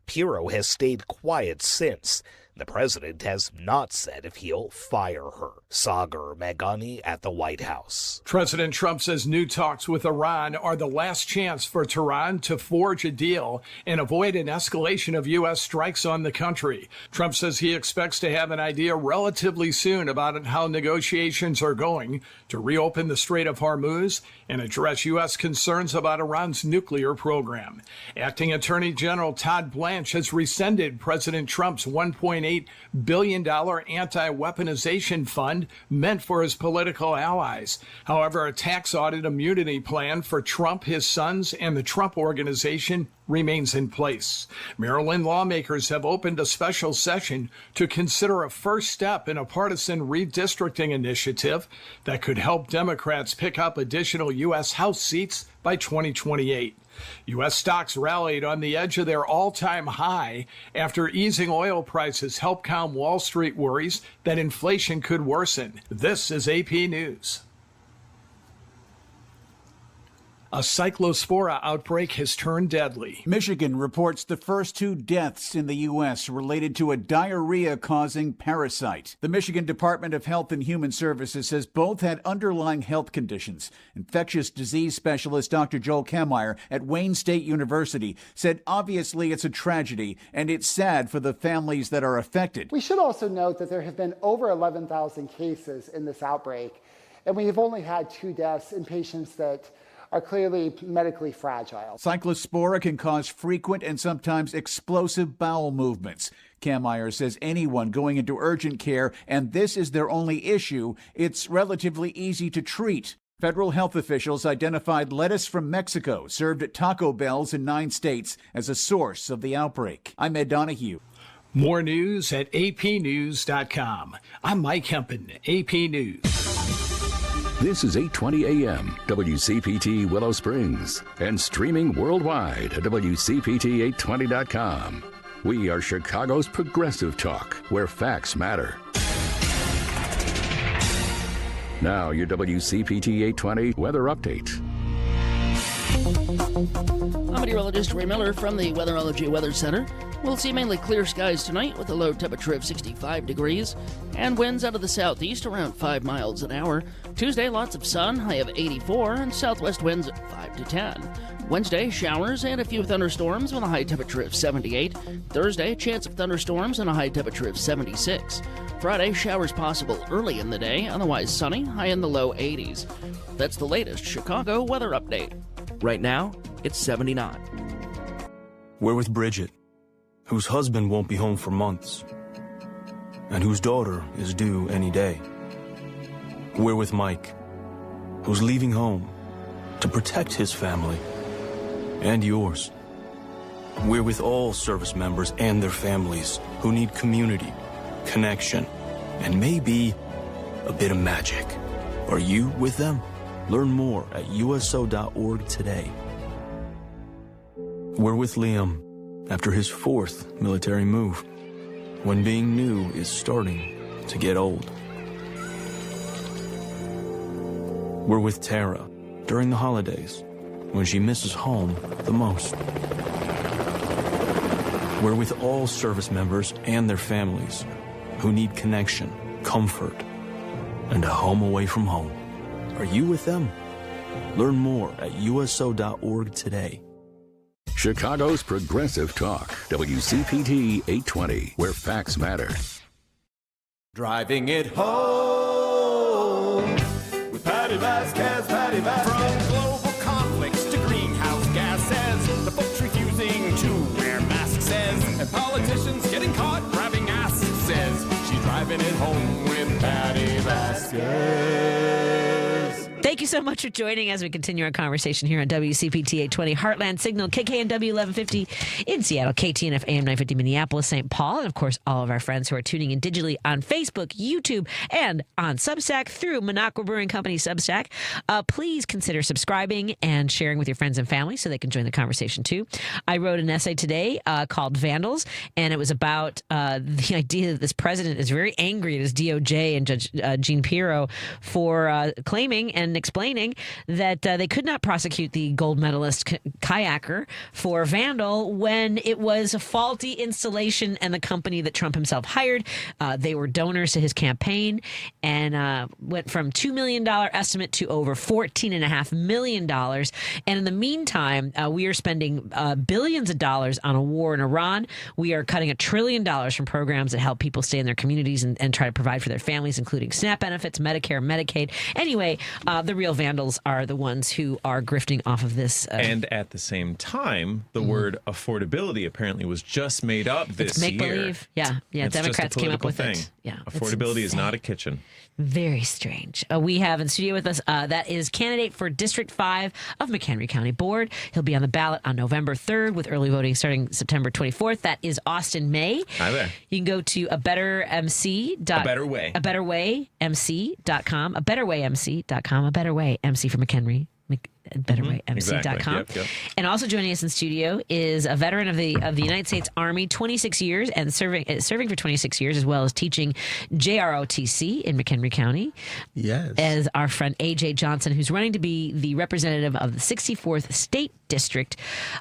Pirro has stayed quiet since. The president has not said if he'll fire her. Sagar Meghani at the White House. President Trump says new talks with Iran are the last chance for Tehran to forge a deal and avoid an escalation of U.S. strikes on the country. Trump says he expects to have an idea relatively soon about how negotiations are going to reopen the Strait of Hormuz and address U.S. concerns about Iran's nuclear program. Acting Attorney General Todd Blanche has rescinded President Trump's $1.8 billion anti-weaponization fund meant for his political allies. However, a tax audit immunity plan for Trump, his sons, and the Trump Organization remains in place. Maryland lawmakers have opened a special session to consider a first step in a partisan redistricting initiative that could help Democrats pick up additional U.S. House seats by 2028. U.S. stocks rallied on the edge of their all-time high after easing oil prices helped calm Wall Street worries that inflation could worsen. This is AP News. A cyclospora outbreak has turned deadly. Michigan reports the first 2 deaths in the U.S. related to a diarrhea-causing parasite. The Michigan Department of Health and Human Services says both had underlying health conditions. Infectious disease specialist Dr. Joel Kemmeyer at Wayne State University said obviously it's a tragedy and it's sad for the families that are affected. We should also note that there have been over 11,000 cases in this outbreak, and we have only had 2 deaths in patients that are clearly medically fragile. Cyclospora can cause frequent and sometimes explosive bowel movements. Kemmeyer says anyone going into urgent care, and this is their only issue, it's relatively easy to treat. Federal health officials identified lettuce from Mexico served at Taco Bells in 9 states as a source of the outbreak. I'm Ed Donahue. More news at apnews.com. I'm Mike Hempen, AP News. This is 820 AM, WCPT Willow Springs, and streaming worldwide at WCPT820.com. We are Chicago's progressive talk, where facts matter. Now, your WCPT 820 weather update. I'm meteorologist Ray Miller from the Weatherology Weather Center. We'll see mainly clear skies tonight with a low temperature of 65 degrees and winds out of the southeast around 5 miles an hour. Tuesday, lots of sun, high of 84, and southwest winds 5 to 10. Wednesday, showers and a few thunderstorms with a high temperature of 78. Thursday, chance of thunderstorms and a high temperature of 76. Friday, showers possible early in the day, otherwise sunny, high in the low 80s. That's the latest Chicago weather update. Right now, it's 79. We're with Bridget, whose husband won't be home for months, and whose daughter is due any day. We're with Mike, who's leaving home to protect his family and yours. We're with all service members and their families who need community, connection, and maybe a bit of magic. Are you with them? Learn more at USO.org today. We're with Liam after his 4th military move, when being new is starting to get old. We're with Tara during the holidays, when she misses home the most. We're with all service members and their families who need connection, comfort, and a home away from home. Are you with them? Learn more at USO.org today. Chicago's progressive talk, WCPT 820, where facts matter. Driving it home with Patti Vasquez, Patti Vasquez. From global conflicts to greenhouse gases, the folks refusing to wear masks says, and politicians getting caught grabbing asses says, she's driving it home with Patti Vasquez. Thank you so much for joining as we continue our conversation here on WCPT 820 Heartland Signal, KKNW 1150 in Seattle, KTNF AM 950 Minneapolis, St. Paul, and of course all of our friends who are tuning in digitally on Facebook, YouTube, and on Substack through Minocqua Brewing Company Substack. Please consider subscribing and sharing with your friends and family so they can join the conversation too. I wrote an essay today called Vandals, and it was about the idea that this president is very angry at his DOJ and Judge Jean Pirro for claiming and explaining that they could not prosecute the gold medalist kayaker for vandal when it was a faulty installation and the company that Trump himself hired. They were donors to his campaign and went from $2 million estimate to over $14.5 million. And in the meantime, we are spending billions of dollars on a war in Iran. We are cutting $1 trillion from programs that help people stay in their communities and try to provide for their families, including SNAP benefits, Medicare, Medicaid. Anyway, the real vandals are the ones who are grifting off of this. And at the same time, the word affordability apparently was just made up this it's make year. Believe. Yeah. It's Democrats came up with thing. it. Yeah. Affordability is not a kitchen. Very strange. We have in studio with us, that is candidate for District 5 of McHenry County Board. He'll be on the ballot on November 3rd with early voting starting September 24th. That is Austin May. Hi there. You can go to abetterwaymc.com, abetterwaymc.com, A Better Way MC for McHenry. BetterWayMC.com. Exactly. Yep. And also joining us in studio is a veteran of the United States Army, 26 years, and serving for 26 years, as well as teaching JROTC in McHenry County. Yes. As our friend AJ Johnson, who's running to be the representative of the 64th State District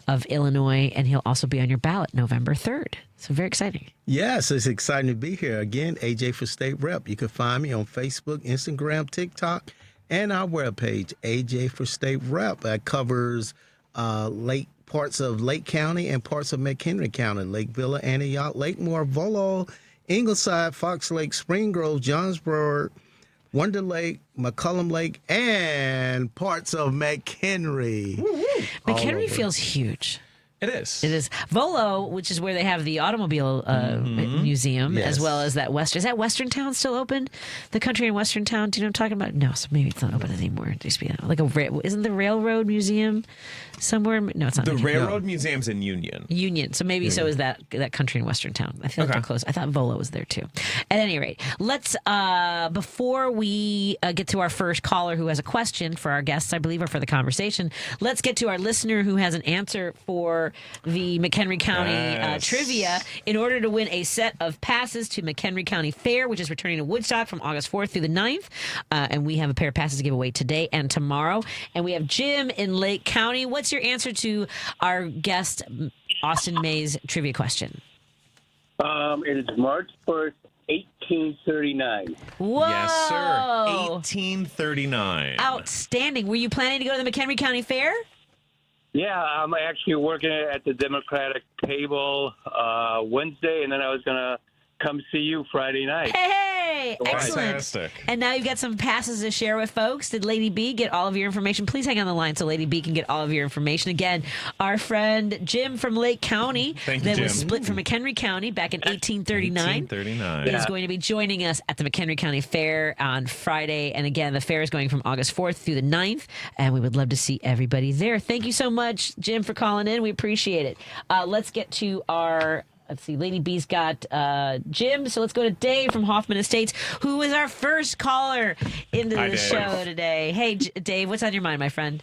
of Illinois, and he'll also be on your ballot November 3rd. So very exciting. Yes, it's exciting to be here. Again, AJ for State Rep. You can find me on Facebook, Instagram, TikTok, and our webpage, AJ for State Rep. That covers parts of Lake County and parts of McHenry County, Lake Villa, Antioch, Lakemore, Volo, Ingleside, Fox Lake, Spring Grove, Johnsburg, Wonder Lake, McCullum Lake, and parts of McHenry. McHenry feels huge. It is. It is. Volo, which is where they have the automobile museum, Yes. as well as that Western. Is that Western Town still open? The country in Western Town? Do you know what I'm talking about? No, so maybe it's not open anymore. It used to be like isn't the Railroad Museum somewhere? No, it's not. The Railroad Museum's in Union. Union. So maybe so is that country in Western Town. I feel like they're close. I thought Volo was there too. At any rate, let's, before we get to our first caller who has a question for our guests, I believe, or for the conversation, let's get to our listener who has an answer for the McHenry County trivia in order to win a set of passes to McHenry County Fair, which is returning to Woodstock from August 4th through the 9th. And we have a pair of passes to give away today and tomorrow. And we have Jim in Lake County. What's your answer to our guest, Austin May's trivia question? It is March 1st, 1839. Whoa! Yes, sir. 1839. Outstanding. Were you planning to go to the McHenry County Fair? Yeah, I'm actually working at the Democratic table Wednesday, and then I was going to come see you Friday night. Hey, excellent. Fantastic. And now you've got some passes to share with folks. Did Lady B get all of your information? Please hang on the line so Lady B can get all of your information. Again, our friend Jim from Lake County was split from McHenry County back in 1839. Is going to be joining us at the McHenry County Fair on Friday. And again, the fair is going from August 4th through the 9th, and we would love to see everybody there. Thank you so much, Jim, for calling in. We appreciate it. Let's get to our... Let's see, Lady B's got Jim, so let's go to Dave from Hoffman Estates, who is our first caller into the show today. Hey, Dave, what's on your mind, my friend?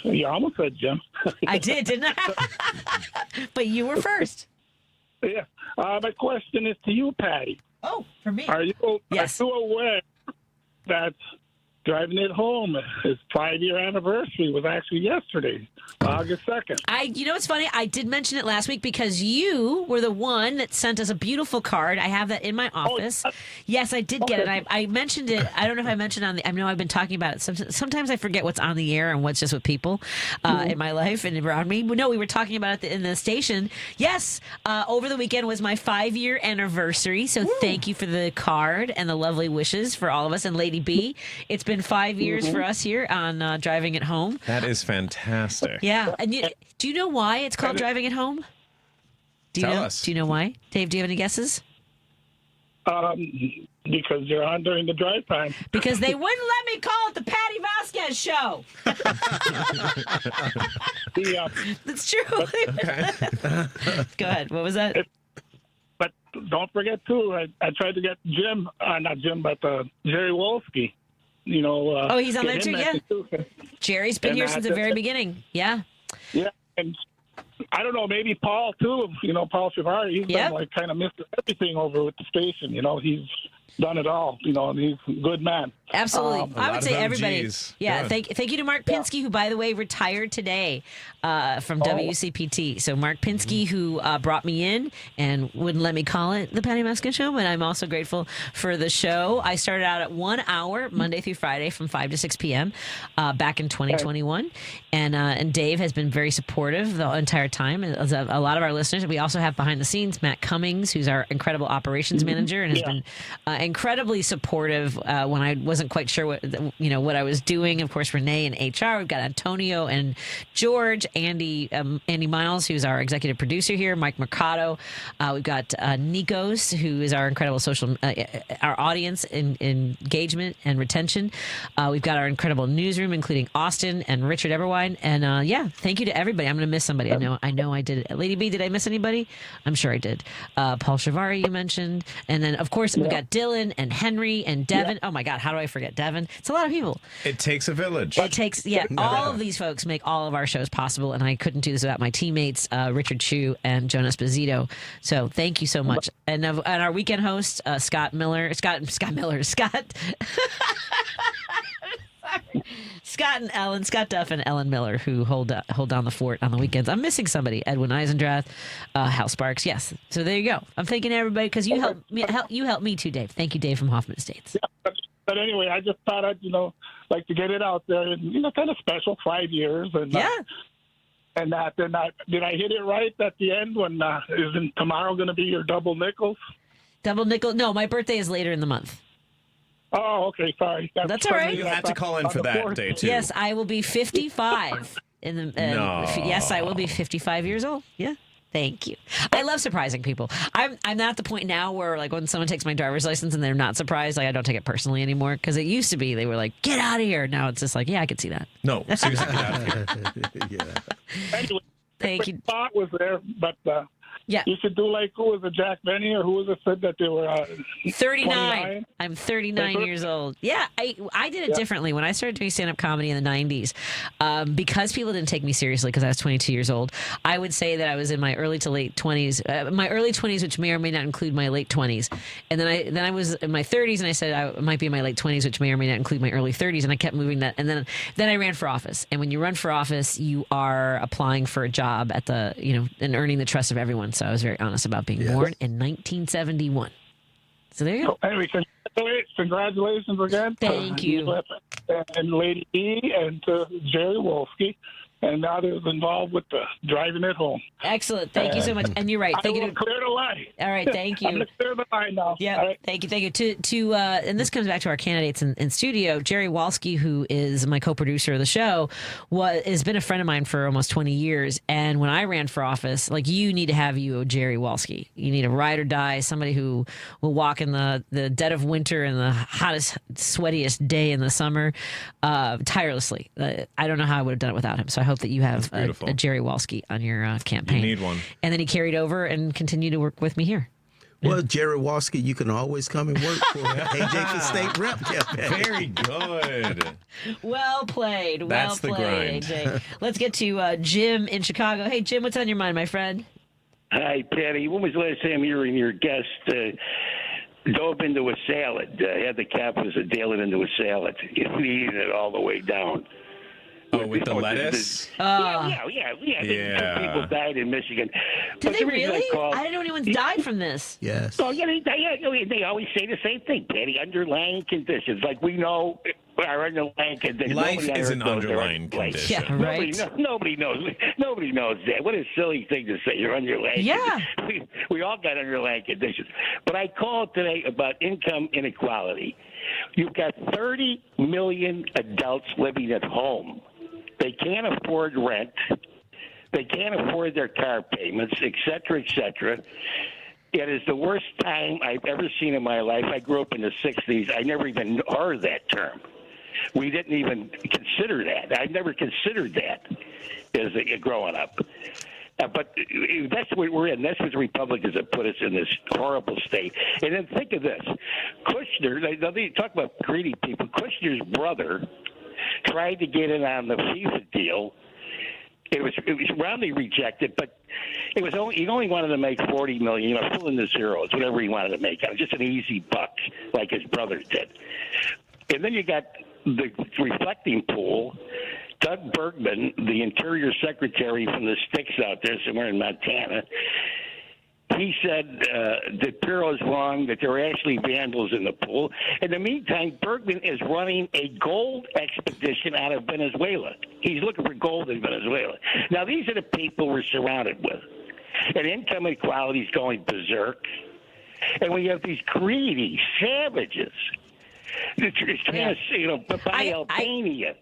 You almost said Jim. I did, didn't I? But you were first. Yeah. My question is to you, Patty. Oh, for me? Are you aware that Driving It Home, his 5-year anniversary was actually yesterday, August 2nd. You know what's funny? I did mention it last week because you were the one that sent us a beautiful card. I have that in my office. Yes, I did get it. I mentioned it. I don't know if I mentioned I know I've been talking about it. Sometimes I forget what's on the air and what's just with people in my life and around me. No, we were talking about it in the station. Yes, over the weekend was my 5-year anniversary. So thank you for the card and the lovely wishes for all of us. And Lady B, it's been 5 years for us here on Driving It Home. That is fantastic. Yeah. And do you know why it's called Driving It Home? Tell us. Do you know why? Dave, do you have any guesses? Because you're on during the drive time. Because they wouldn't let me call it the Patti Vasquez show. Yeah. That's true. Go ahead. What was that? But don't forget, too, I tried to get Jim, not Jim, but Jerry Wolski. He's on there too, yeah. Jerry's been here since the very beginning. Yeah. Yeah, and I don't know, maybe Paul too. Paul Chivari, he's done kind of Mr. Everything over with the station. He's done it all. And he's a good man. Absolutely. I would say everybody. OGs. Yeah. Good. Thank you to Mark Pinsky, who, by the way, retired today from WCPT. So Mark Pinsky, who brought me in and wouldn't let me call it the Patti Vasquez Show, but I'm also grateful for the show. I started out at 1 hour, Monday through Friday, from 5 to 6 p.m. Back in 2021. And Dave has been very supportive the entire time. As a lot of our listeners, we also have behind the scenes Matt Cummings, who's our incredible operations manager, and has been incredibly supportive when I wasn't quite sure what I was doing. Of course, Renee in HR. We've got Antonio and George, Andy Miles, who's our executive producer here, Mike Mercado. We've got Nikos, who is our incredible our audience engagement and retention. We've got our incredible newsroom, including Austin and Richard Everwine. And thank you to everybody. I'm going to miss somebody. I know I did. Lady B, did I miss anybody? I'm sure I did. Paul Shavari, you mentioned. And then, of course, we got Dylan and Henry and Devin. Oh, my God. How do I forget Devin? It's a lot of people. It takes a village. It takes, all of these folks make all of our shows possible. And I couldn't do this without my teammates, Richard Chu and Joan Esposito. So thank you so much. And our weekend host, Scott Duff and Ellen Miller, who hold down the fort on the weekends. I'm missing somebody. Edwin Eisendrath, Hal Sparks. Yes. So there you go. I'm thanking everybody because you helped me too, Dave. Thank you, Dave from Hoffman Estates. Yeah, but anyway, I just thought I'd like to get it out there, and kind of special 5 years, and and that. Then did I hit it right at the end? When isn't tomorrow going to be your double nickels? Double nickel? No, my birthday is later in the month. Oh, okay. Sorry. That's all right. You had to call in for that day, too. Yes, I will be 55. Yes, I will be 55 years old. Yeah. Thank you. I love surprising people. I'm not at the point now where, like, when someone takes my driver's license and they're not surprised, like, I don't take it personally anymore. Because it used to be, they were like, get out of here. Now it's just like, yeah, I could see that. No, seriously, get out of here. Anyway, thank you. Thought was there, but you should do like, who was it, Jack Benny, or who was it said that they were 39. 29? I'm 39 years old. Yeah, I did it differently when I started doing stand-up comedy in the 90s. Because people didn't take me seriously because I was 22 years old, I would say that I was in my early to late 20s. My early 20s, which may or may not include my late 20s. And then I was in my 30s, and I said I might be in my late 20s, which may or may not include my early 30s. And I kept moving that. And then I ran for office. And when you run for office, you are applying for a job at and earning the trust of everyone. So I was very honest about being born in 1971. So there you go. Anyway, congratulations again. Thank you. And Lady E and to Jerry Wolski and others involved with the driving it home. Excellent. Thank you so much. And you're right. Thank you. Clear the line. All right. Thank you. I'm going to clear the line now. Yeah. Right. Thank you. And this comes back to our candidates in studio. Jerry Wolski, who is my co-producer of the show, has been a friend of mine for almost 20 years. And when I ran for office, like, you need to have a Jerry Wolski. You need a ride or die, somebody who will walk in the dead of winter and the hottest, sweatiest day in the summer tirelessly. I don't know how I would have done it without him. So I hope that you have a Jerry Wolski on your campaign. You need one. And then he carried over and continued to work with me here. Well, Jerry Wolski, you can always come and work for AJ for state rep campaign. Very good. Well played. That's the grind. AJ. Let's get to Jim in Chicago. Hey, Jim, what's on your mind, my friend? Hi, Patty. When was the last time you and your guest dove into a salad? Had the confidence to deal it into a salad, eating it all the way down. Oh, with the lettuce? Yeah. Two people died in Michigan. Did they really? I didn't know anyone's died from this. Yes. Oh, yeah, they always say the same thing, Patty. Underlying conditions. Like, we know our underlying conditions. Life is an underlying condition. Yeah, right. Nobody knows that. What a silly thing to say. You're underlying. Yeah. We all got underlying conditions. But I called today about income inequality. You've got 30 million adults living at home. They can't afford rent. They can't afford their car payments, et cetera, et cetera. It is the worst time I've ever seen in my life. I grew up in the 60s. I never even heard that term. We didn't even consider that. I never considered that as growing up. But that's what we're in. That's what the Republicans have put us in, this horrible state. And then think of this. Kushner, they talk about greedy people. Kushner's brother tried to get in on the FIFA deal. It was roundly rejected, but he only wanted to make $40 million, fill in the zeros, whatever he wanted to make. Just an easy buck, like his brother did. And then you got the reflecting pool. Doug Bergman, the Interior Secretary from the sticks out there somewhere in Montana, he said that Pirro's wrong, that there are actually vandals in the pool. In the meantime, Bergman is running a gold expedition out of Venezuela. He's looking for gold in Venezuela. Now, these are the people we're surrounded with. And income inequality is going berserk. And we have these greedy savages. It's trying to, buy Albania.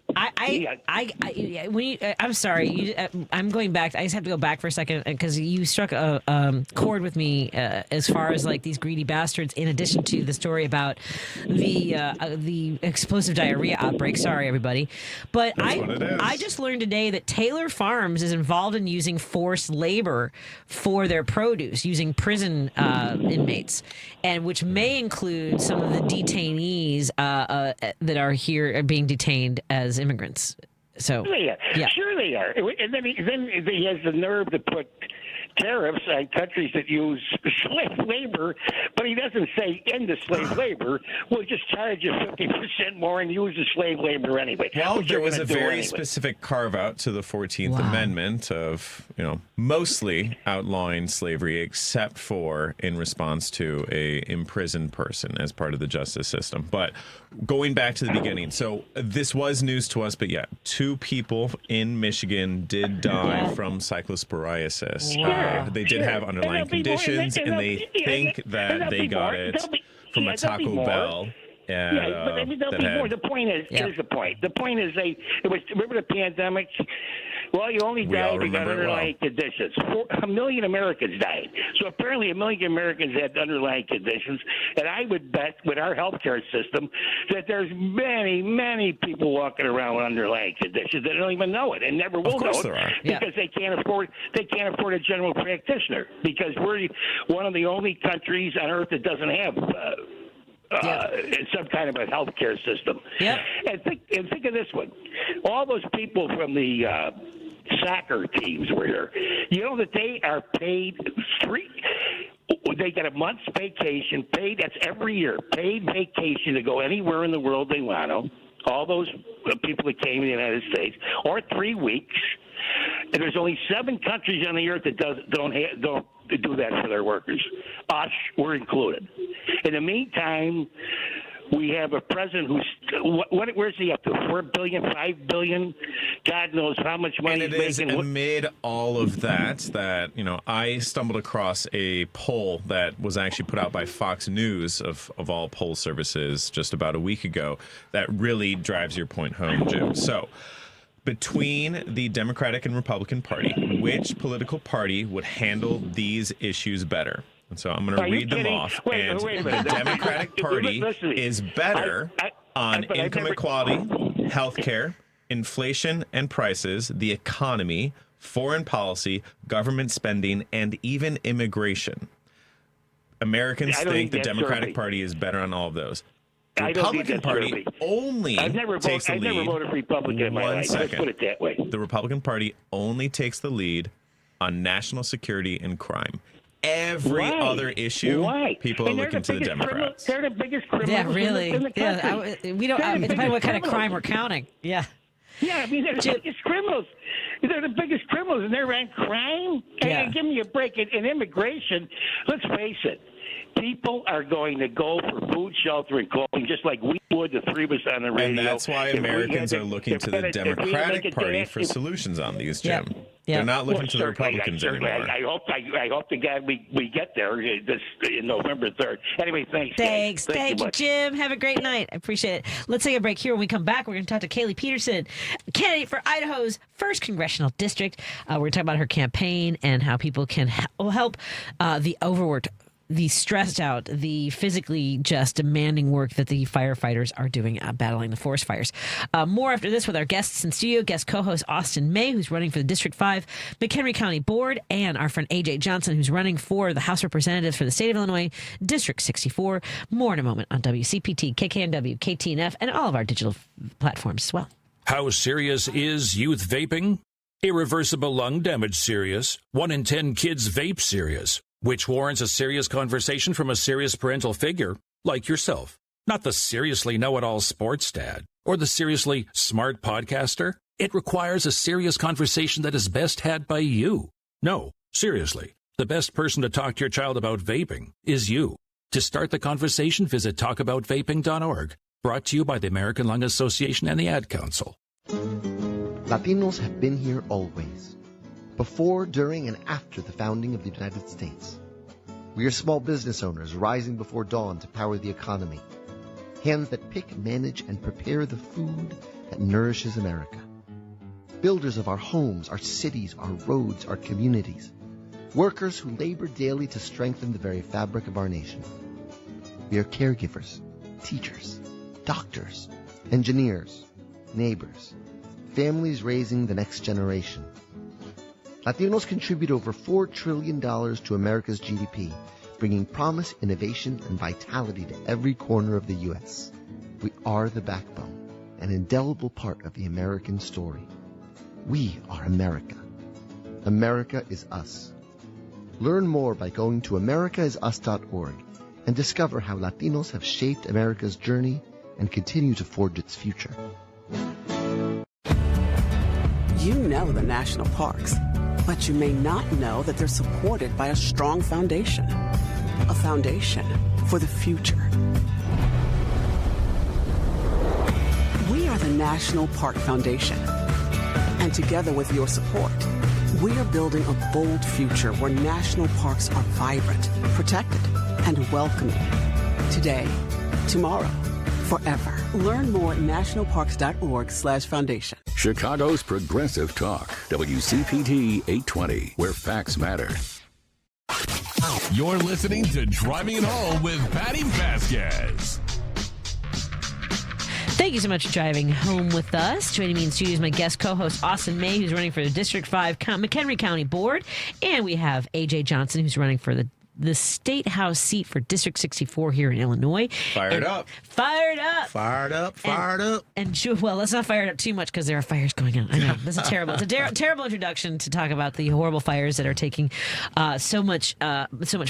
I'm sorry. I'm going back. I just have to go back for a second because you struck a chord with me as far as like these greedy bastards. In addition to the story about the explosive diarrhea outbreak. Sorry, everybody, but I just learned today that Taylor Farms is involved in using forced labor for their produce, using prison inmates, and which may include some of the detainees that are here are being detained as immigrants. So Sure they are. And then he has the nerve to put tariffs on countries that use slave labor, but he doesn't say end the slave labor. We'll just charge you 50% more and use the slave labor anyway. Well, there was a very specific carve out to the 14th Amendment of, mostly outlawing slavery, except for in response to a imprisoned person as part of the justice system. But going back to the beginning, so this was news to us, but 2 people in Michigan did die from cyclosporiasis. They did have underlying conditions, and they think that they got it from a Taco Bell. But there'll be more. The point is, here's the point. The point is, remember the pandemic? Well, you only died because of underlying conditions. 1 million Americans died. So apparently 1 million Americans had underlying conditions. And I would bet with our healthcare system that there's many, many people walking around with underlying conditions that don't even know it and never will know it because they can't afford a general practitioner, because we're one of the only countries on earth that doesn't have some kind of a healthcare system. And think of this one. All those people from the soccer teams were here. You know that they are paid they get a month's vacation, paid, that's every year, paid vacation to go anywhere in the world they want to. All those people that came to the United States, or 3 weeks. And there's only 7 countries on the earth that don't do that for their workers. Us, we're included. In the meantime, we have a president who's where's he up to? $4 billion, $5 billion? God knows how much money and he's making. Amid all of that, I stumbled across a poll that was actually put out by Fox News of all poll services just about a week ago that really drives your point home, Jim. So, between the Democratic and Republican Party, which political party would handle these issues better? And so I'm going to read them off. Wait a minute. The Democratic Party is better on income equality, healthcare, inflation and prices, the economy, foreign policy, government spending, and even immigration. Americans think the Democratic Party is better on all of those. The Republican Party only takes the lead. I've never voted Republican in my life. Let's put it that way. The Republican Party only takes the lead on national security and crime. Every other issue, people are looking to the Democrats. They're the biggest criminals in the country. We don't. It depends what kind of crime we're counting. Yeah, I mean, they're the biggest criminals. They're the biggest criminals, and they're on crime. And give me a break. In immigration, let's face it, people are going to go for food, shelter, and clothing, just like we would, the 3 of us on the radio. And that's why Americans are looking to the Democratic Party for solutions on these, Jim. They're not looking to the Republicans anymore. I hope to God we get there in November 3rd. Anyway, thanks. Thank you, Jim. Have a great night. I appreciate it. Let's take a break here. When we come back, we're going to talk to Kaylee Peterson, candidate for Idaho's 1st Congressional District. We're going to talk about her campaign and how people can help the overworked, the stressed out, the physically just demanding work that the firefighters are doing battling the forest fires. More after this with our guests in studio, guest co-host Austin May, who's running for the District 5 McHenry County Board, and our friend AJ Johnson, who's running for the House Representatives for the state of Illinois, District 64. More in a moment on WCPT, KKNW, KTNF, and all of our digital platforms as well. How serious is youth vaping? Irreversible lung damage serious. 1 in 10 kids vape serious, which warrants a serious conversation from a serious parental figure like yourself. Not the seriously know-it-all sports dad or the seriously smart podcaster. It requires a serious conversation that is best had by you. No, seriously, the best person to talk to your child about vaping is you. To start the conversation, visit talkaboutvaping.org. Brought to you by the American Lung Association and the Ad Council. Latinos have been here always, before, during, and after the founding of the United States. We are small business owners rising before dawn to power the economy. Hands that pick, manage, and prepare the food that nourishes America. Builders of our homes, our cities, our roads, our communities. Workers who labor daily to strengthen the very fabric of our nation. We are caregivers, teachers, doctors, engineers, neighbors, families raising the next generation. Latinos contribute over $4 trillion to America's GDP, bringing promise, innovation, and vitality to every corner of the U.S. We are the backbone, an indelible part of the American story. We are America. America is us. Learn more by going to americaisus.org and discover how Latinos have shaped America's journey and continue to forge its future. You know the national parks, but you may not know that they're supported by a strong foundation. A foundation for the future. We are the National Park Foundation. And together with your support, we are building a bold future where national parks are vibrant, protected, and welcoming. Today, tomorrow, forever. Learn more at nationalparks.org/foundation. Chicago's Progressive Talk, WCPT 820, where facts matter. You're listening to Driving It Home with Patti Vasquez. Thank you so much for driving home with us. Joining me in studio is my guest co-host, Austin May, who's running for the District 5 McHenry County Board. And we have A.J. Johnson, who's running for the State House seat for District 64 here in Illinois. Fired up. And well, let's not fire it up too much because there are fires going on. I know. This is terrible. It's a terrible introduction to talk about the horrible fires that are taking so much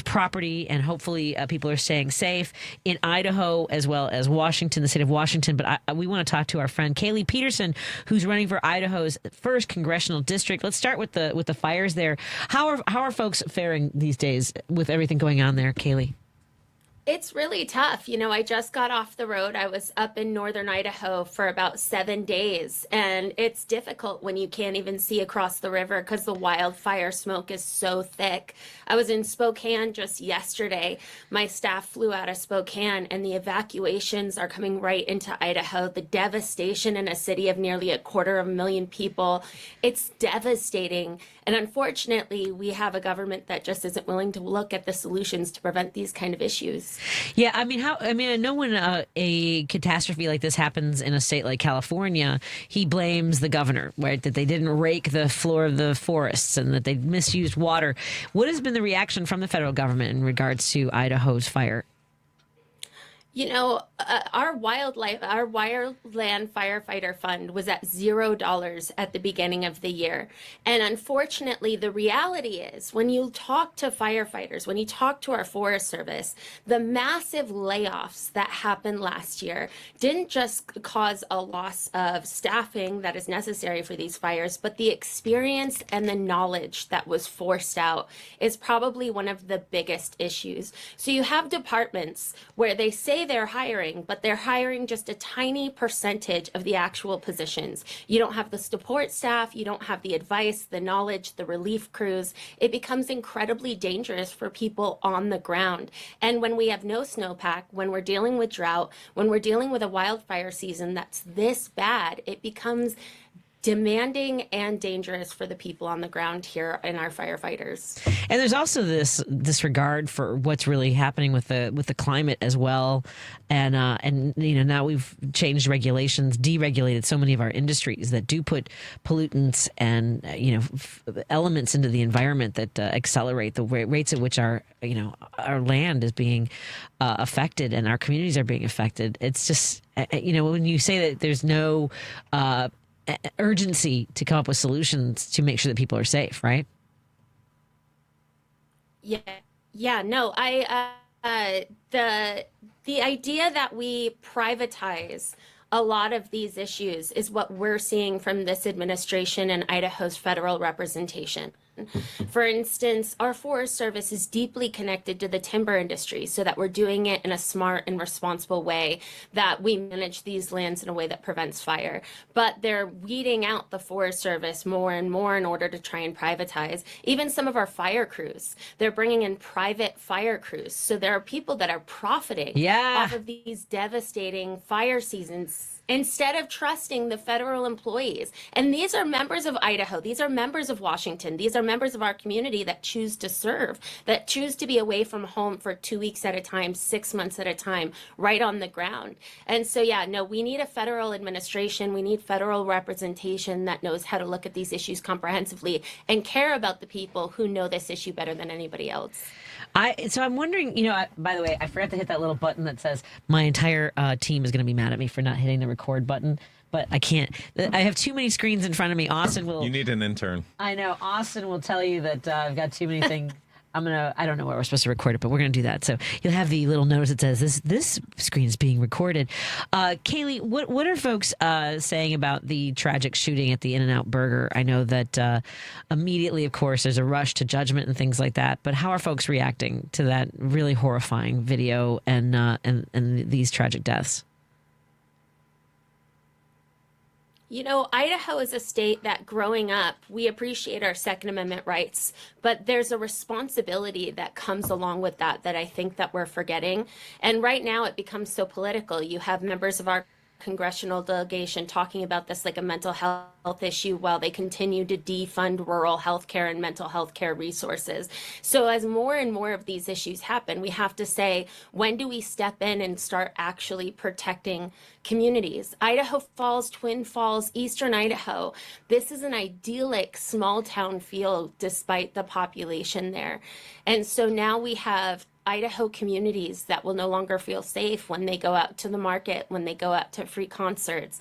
property, and hopefully people are staying safe in Idaho as well as Washington, the state of Washington. But we want to talk to our friend Kaylee Peterson, who's running for Idaho's 1st congressional district. Let's start with the fires there. How are folks faring these days with everything going on there, Kaylee? It's really tough. You know, I just got off the road. I was up in northern Idaho for about 7 days, and it's difficult when you can't even see across the river because the wildfire smoke is so thick. I was in Spokane just yesterday. My staff flew out of Spokane, and the evacuations are coming right into Idaho. The devastation in a city of nearly 250,000 people. It's devastating. And unfortunately, we have a government that just isn't willing to look at the solutions to prevent these kind of issues. Yeah, I know when a catastrophe like this happens in a state like California, he blames the governor, right? That they didn't rake the floor of the forests and that they misused water. What has been the reaction from the federal government in regards to Idaho's fire? You know, our wildland firefighter fund was at $0 at the beginning of the year. And unfortunately, the reality is when you talk to firefighters, when you talk to our Forest Service, the massive layoffs that happened last year didn't just cause a loss of staffing that is necessary for these fires, but the experience and the knowledge that was forced out is probably one of the biggest issues. So you have departments where they say they're hiring, but they're hiring just a tiny percentage of the actual positions. You don't have the support staff, you don't have the advice, the knowledge, the relief crews. It becomes incredibly dangerous for people on the ground. And when we have no snowpack, when we're dealing with drought, when we're dealing with a wildfire season that's this bad, it becomes demanding and dangerous for the people on the ground here and our firefighters. And there's also this disregard for what's really happening with the climate as well. And you know, now we've changed regulations, deregulated so many of our industries that do put pollutants and elements into the environment that accelerate the rates at which our land is being affected and our communities are being affected. It's just when you say that there's no urgency to come up with solutions to make sure that people are safe, right? No, I the idea that we privatize a lot of these issues is what we're seeing from this administration and Idaho's federal representation. For instance, our Forest Service is deeply connected to the timber industry so that we're doing it in a smart and responsible way, that we manage these lands in a way that prevents fire. But they're weeding out the Forest Service more and more in order to try and privatize. Even some of our fire crews, they're bringing in private fire crews. So there are people that are profiting off of these devastating fire seasons instead of trusting the federal employees. And these are members of Idaho. These are members of Washington. These are members of our community that choose to serve, that choose to be away from home for 2 weeks at a time, 6 months at a time, right on the ground. And so, we need a federal administration. We need federal representation that knows how to look at these issues comprehensively and care about the people who know this issue better than anybody else. So I'm wondering, by the way, I forgot to hit that little button that says my entire team is going to be mad at me for not hitting the record button, but I can't. I have too many screens in front of me. Austin will. You need an intern. I know. Austin will tell you that I've got too many things. I don't know where we're supposed to record it, but we're going to do that. So you'll have the little notice that says this screen is being recorded. Kaylee, what are folks saying about the tragic shooting at the In-N-Out Burger? I know that immediately, of course, there's a rush to judgment and things like that. But how are folks reacting to that really horrifying video and these tragic deaths? Idaho is a state that growing up, we appreciate our Second Amendment rights, but there's a responsibility that comes along with that I think that we're forgetting. And right now it becomes so political. You have members of our congressional delegation talking about this like a mental health issue while they continue to defund rural health care and mental health care resources. So as more and more of these issues happen, we have to say, when do we step in and start actually protecting communities? Idaho Falls, Twin Falls, Eastern Idaho, this is an idyllic small town feel despite the population there. And so now we have Idaho communities that will no longer feel safe when they go out to the market, when they go out to free concerts.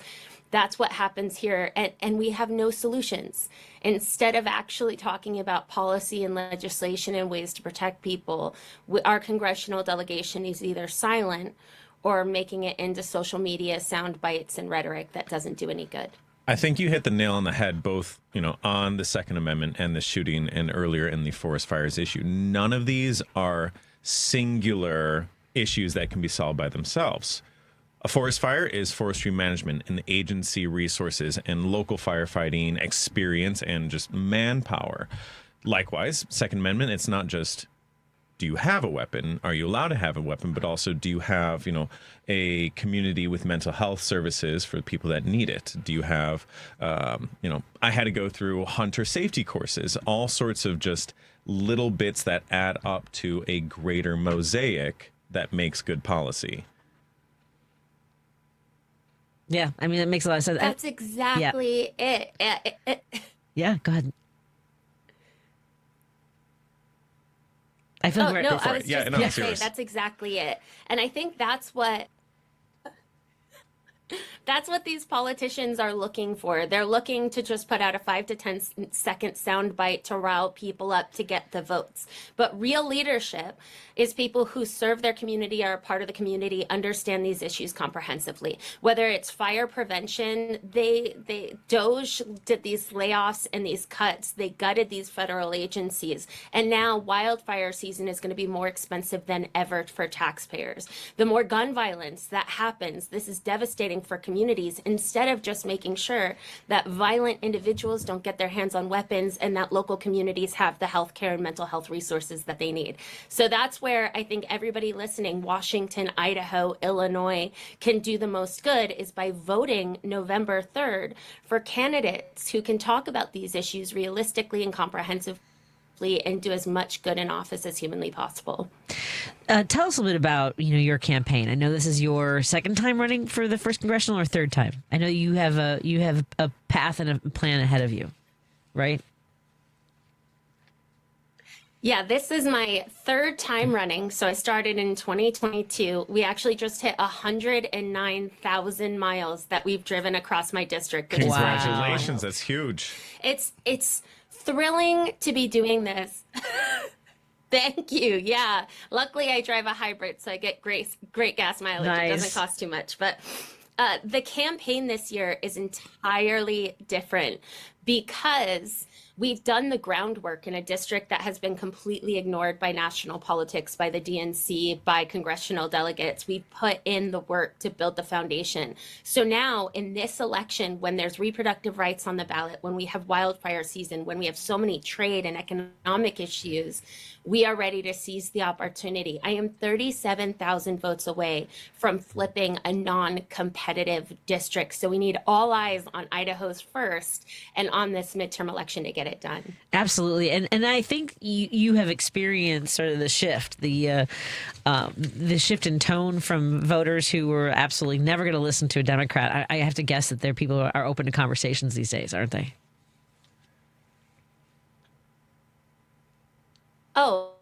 That's what happens here. And we have no solutions. Instead of actually talking about policy and legislation and ways to protect people, our congressional delegation is either silent or making it into social media sound bites and rhetoric that doesn't do any good. I think you hit the nail on the head, both, on the Second Amendment and the shooting and earlier in the forest fires issue. None of these are singular issues that can be solved by themselves. A forest fire is forestry management and agency resources and local firefighting experience and just manpower. Likewise, Second Amendment, it's not just, do you have a weapon? Are you allowed to have a weapon? But also, do you have, a community with mental health services for people that need it? Do you have, I had to go through hunter safety courses, all sorts of just little bits that add up to a greater mosaic that makes good policy. Yeah, I mean, that makes a lot of sense. That's exactly it. Yeah, go ahead. I feel great. No, I was just going to say that's exactly it. And I think that's what these politicians are looking for. They're looking to just put out a 5 to 10 second soundbite to rile people up to get the votes. But real leadership is people who serve their community, are a part of the community, understand these issues comprehensively. Whether it's fire prevention, DOJ did these layoffs and these cuts. They gutted these federal agencies. And now wildfire season is going to be more expensive than ever for taxpayers. The more gun violence that happens, this is devastating for communities, instead of just making sure that violent individuals don't get their hands on weapons and that local communities have the health care and mental health resources that they need. So that's where I think everybody listening, Washington, Idaho, Illinois, can do the most good, is by voting November 3rd for candidates who can talk about these issues realistically and comprehensively and do as much good in office as humanly possible. Tell us a little bit about, your campaign. I know this is your second time running for the first congressional, or third time. I know you have a path and a plan ahead of you, right? Yeah, this is my third time running. So I started in 2022. We actually just hit 109,000 miles that we've driven across my district. Congratulations, that's huge. It's thrilling to be doing this. Thank you. Yeah. Luckily, I drive a hybrid, so I get great gas mileage. Nice. It doesn't cost too much. But the campaign this year is entirely different because we've done the groundwork in a district that has been completely ignored by national politics, by the DNC, by congressional delegates. We've put in the work to build the foundation. So now in this election, when there's reproductive rights on the ballot, when we have wildfire season, when we have so many trade and economic issues, we are ready to seize the opportunity. I am 37,000 votes away from flipping a non-competitive district. So we need all eyes on Idaho's first and on this midterm election to get it done. Absolutely. And I think you have experienced sort of the shift, the shift in tone from voters who were absolutely never going to listen to a Democrat. I have to guess that their people are open to conversations these days, aren't they? Oh,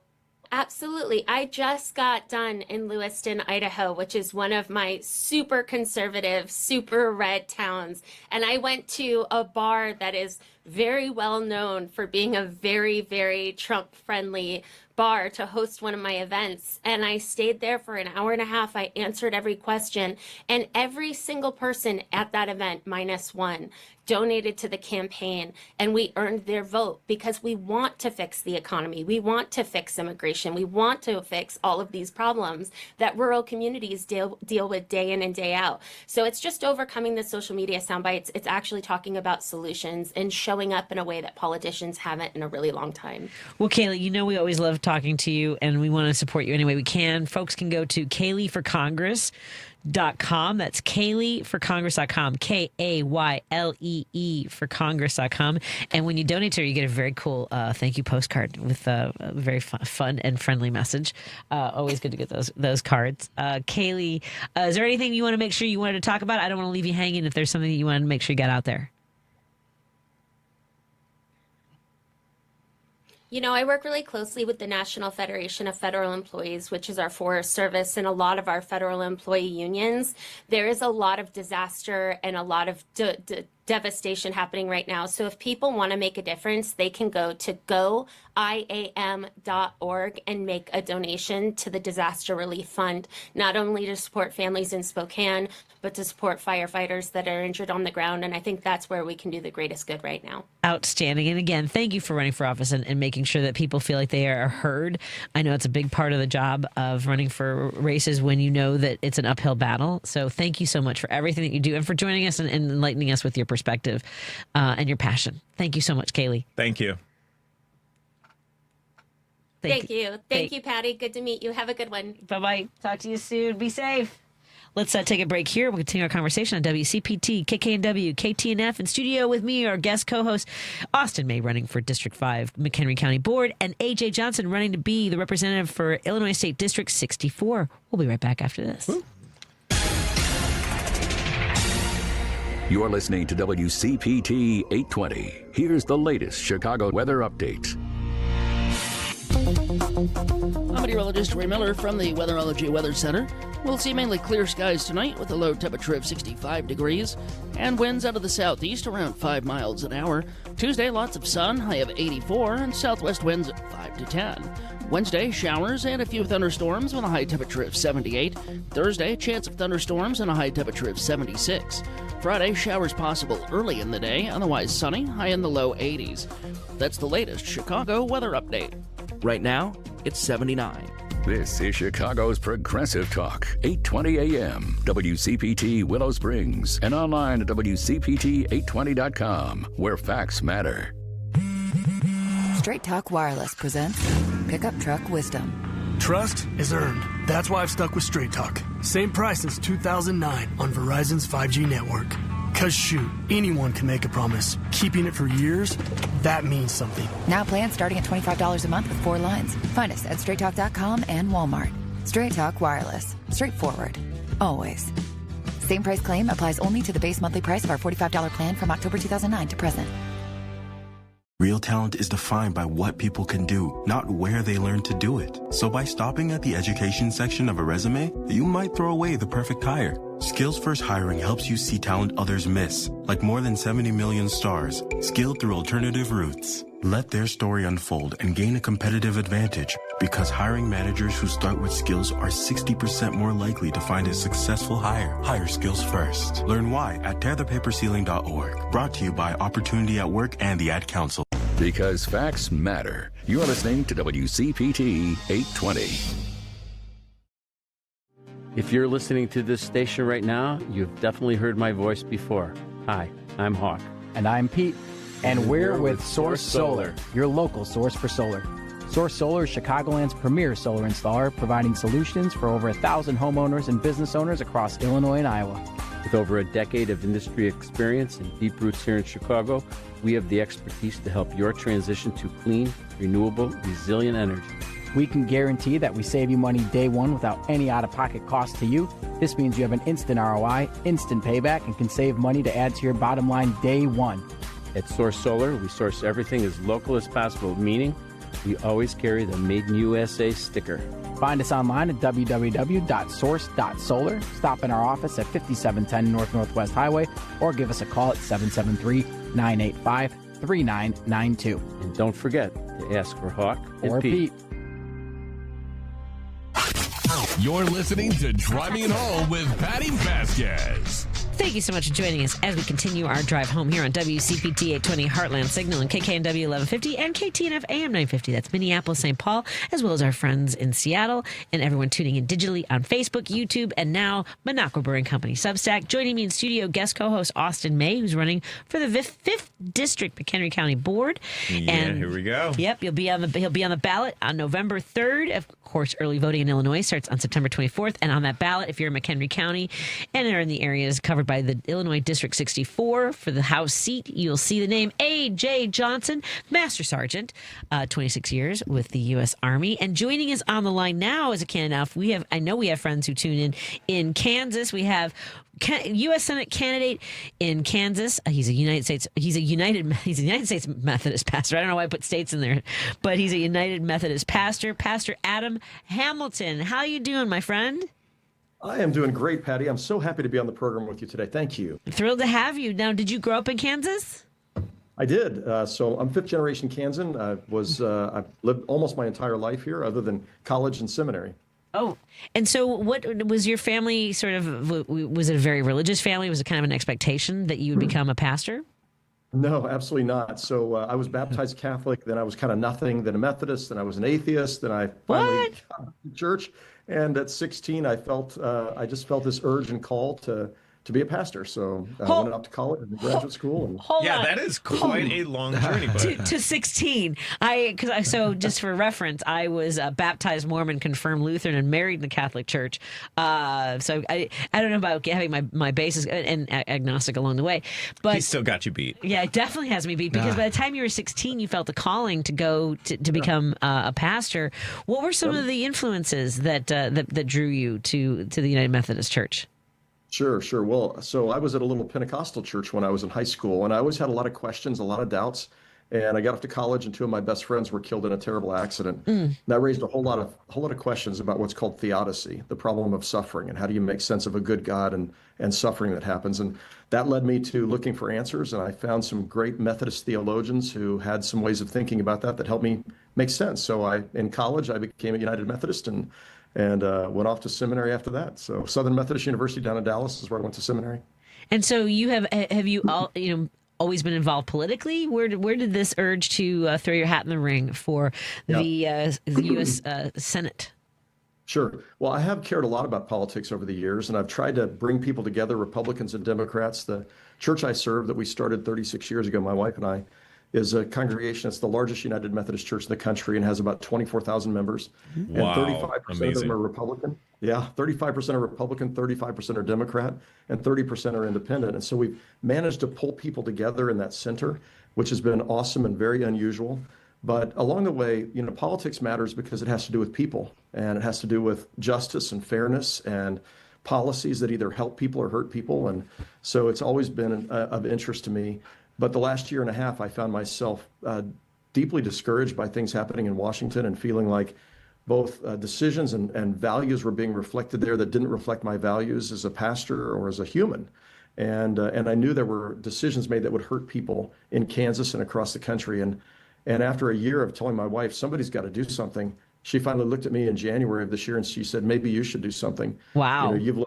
absolutely. I just got done in Lewiston, Idaho, which is one of my super conservative, super red towns. And I went to a bar that is very well known for being a very, very Trump-friendly bar to host one of my events. And I stayed there for an hour and a half. I answered every question. And every single person at that event, minus one, donated to the campaign, and we earned their vote because we want to fix the economy. We want to fix immigration. We want to fix all of these problems that rural communities deal with day in and day out. So it's just overcoming the social media sound bites. It's actually talking about solutions and showing up in a way that politicians haven't in a really long time. Well, Kaylee, you know we always love talking to you, and we want to support you any way we can. Folks can go to KayleeForCongress.com. That's KayleeForCongress.com, KAYLEE for Congress.com. And when you donate to her, you get a very cool thank you postcard with a very fun and friendly message. Always good to get those cards. Kaylee, is there anything you want to make sure you wanted to talk about? I don't want to leave you hanging if there's something that you want to make sure you got out there. You know, I work really closely with the National Federation of Federal Employees, which is our Forest Service, and a lot of our federal employee unions. There is a lot of disaster and a lot of devastation happening right now. So if people want to make a difference, they can go to goiam.org and make a donation to the Disaster Relief Fund, not only to support families in Spokane, but to support firefighters that are injured on the ground. And I think that's where we can do the greatest good right now. Outstanding. And again, thank you for running for office and making sure that people feel like they are heard. I know it's a big part of the job of running for races when you know that it's an uphill battle. So thank you so much for everything that you do and for joining us and enlightening us with your perspective and your passion. Thank you so much, Kaylee. Thank you. Thank you. Thank you, Patti. Good to meet you. Have a good one. Bye-bye. Talk to you soon. Be safe. Let's take a break here. We'll continue our conversation on WCPT, KKNW, KTNF. In studio with me, our guest co-host, Austin May, running for District 5, McHenry County Board, and AJ Johnson, running to be the representative for Illinois State District 64. We'll be right back after this. Ooh. You're listening to WCPT 820. Here's the latest Chicago weather update. I'm meteorologist Ray Miller from the Weatherology Weather Center. We'll see mainly clear skies tonight with a low temperature of 65 degrees and winds out of the southeast around 5 miles an hour. Tuesday, lots of sun, high of 84, and southwest winds at 5 to 10. Wednesday, showers and a few thunderstorms with a high temperature of 78. Thursday, chance of thunderstorms and a high temperature of 76. Friday, showers possible early in the day, otherwise sunny, high in the low 80s. That's the latest Chicago weather update. Right now, it's 79. This is Chicago's Progressive Talk, 820 AM, WCPT Willow Springs, and online at WCPT820.com, where facts matter. Straight Talk Wireless presents Pickup Truck Wisdom. Trust is earned. That's why I've stuck with Straight Talk. Same price since 2009 on Verizon's 5G network. Cause shoot, anyone can make a promise. Keeping it for years, that means something. Now plans starting at $25 a month with 4 lines. Find us at straighttalk.com and Walmart. Straight Talk Wireless. Straightforward. Always. Same price claim applies only to the base monthly price of our $45 plan from October 2009 to present. Real talent is defined by what people can do, not where they learn to do it. So by stopping at the education section of a resume, you might throw away the perfect hire. Skills First Hiring helps you see talent others miss, like more than 70 million stars, skilled through alternative routes. Let their story unfold and gain a competitive advantage Because hiring managers who start with skills are 60% more likely to find a successful hire. Hire skills first. Learn why at tearthepaperceiling.org. Brought to you by Opportunity at Work and the Ad Council. Because facts matter. You're listening to WCPT 820. If you're listening to this station right now, you've definitely heard my voice before. Hi, I'm Hawk. And I'm Pete. And we're with Source Solar, your local source for solar. Source Solar is Chicagoland's premier solar installer, providing solutions for over 1,000 homeowners and business owners across Illinois and Iowa. With over a decade of industry experience and deep roots here in Chicago, we have the expertise to help your transition to clean, renewable, resilient energy. We can guarantee that we save you money day one without any out-of-pocket cost to you. This means you have an instant ROI, instant payback, and can save money to add to your bottom line day one. At Source Solar, we source everything as local as possible, meaning we always carry the Made in USA sticker. Find us online at www.source.solar. Stop in our office at 5710 North Northwest Highway or give us a call at 773-985-3992. And don't forget to ask for Hawk or Pete. You're listening to Driving It Home with Patti Vasquez. Thank you so much for joining us as we continue our drive home here on WCPT 820 Heartland Signal and KKNW 1150 and KTNF AM 950. That's Minneapolis, St. Paul, as well as our friends in Seattle and everyone tuning in digitally on Facebook, YouTube, and now Minocqua Brewing Company Substack. Joining me in studio, guest co-host Austin May, who's running for the 5th District McHenry County Board. Yeah, and here we go. Yep, he'll be on the ballot on November 3rd. Of course, early voting in Illinois starts on September 24th. And on that ballot, if you're in McHenry County and are in the areas covered by the Illinois District 64 for the House seat, you'll see the name A.J. Johnson, Master Sergeant, 26 years with the U.S. Army. And joining us on the line now is a candidate. I know we have friends who tune in Kansas. We have U.S. Senate candidate in Kansas. He's a United States Methodist pastor. I don't know why I put states in there, but he's a United Methodist pastor, Pastor Adam Hamilton. How you doing, my friend? I am doing great, Patty. I'm so happy to be on the program with you today. Thank you. Thrilled to have you. Now, did you grow up in Kansas? I did. So I'm fifth generation Kansan. I've lived almost my entire life here, other than college and seminary. Oh, and so what was your family sort of, was it a very religious family? Was it kind of an expectation that you would become a pastor? No, absolutely not. So I was baptized Catholic, then I was kind of nothing, then a Methodist, then I was an atheist, then I finally got to church. And at 16, I just felt this urge and call to be a pastor. So I went off to college and graduate school. And that is quite a long journey. To 16. So just for reference, I was baptized Mormon, confirmed Lutheran, and married in the Catholic Church. So I don't know about having my basis and agnostic along the way. But he still got you beat. Yeah, it definitely has me beat, because by the time you were 16, you felt a calling to go to become a pastor. What were some of the influences that drew you to the United Methodist Church? Sure. Well, so I was at a little Pentecostal church when I was in high school, and I always had a lot of questions, a lot of doubts. And I got off to college, and two of my best friends were killed in a terrible accident. That raised a whole lot of questions about what's called theodicy, the problem of suffering, and how do you make sense of a good God and suffering that happens. And that led me to looking for answers, and I found some great Methodist theologians who had some ways of thinking about that helped me make sense. So in college, I became a United Methodist and went off to seminary after that. So Southern Methodist University down in Dallas is where I went to seminary. And so have you all always been involved politically? Where did this urge to throw your hat in the ring for the U.S. Senate? Sure. Well, I have cared a lot about politics over the years, and I've tried to bring people together, Republicans and Democrats. The church I serve that we started 36 years ago, my wife and I, is a congregation. It's the largest United Methodist church in the country and has about 24,000 members. Wow, and 35% amazing. of them are Republican. Yeah, 35% are Republican, 35% are Democrat, and 30% are independent. And so we've managed to pull people together in that center, which has been awesome and very unusual. But along the way, politics matters because it has to do with people, and it has to do with justice and fairness and policies that either help people or hurt people. And so it's always been of interest to me. But the last year and a half, I found myself deeply discouraged by things happening in Washington and feeling like both decisions and values were being reflected there that didn't reflect my values as a pastor or as a human. And I knew there were decisions made that would hurt people in Kansas and across the country. And after a year of telling my wife, somebody's got to do something, she finally looked at me in January of this year and she said, maybe you should do something. Wow. You've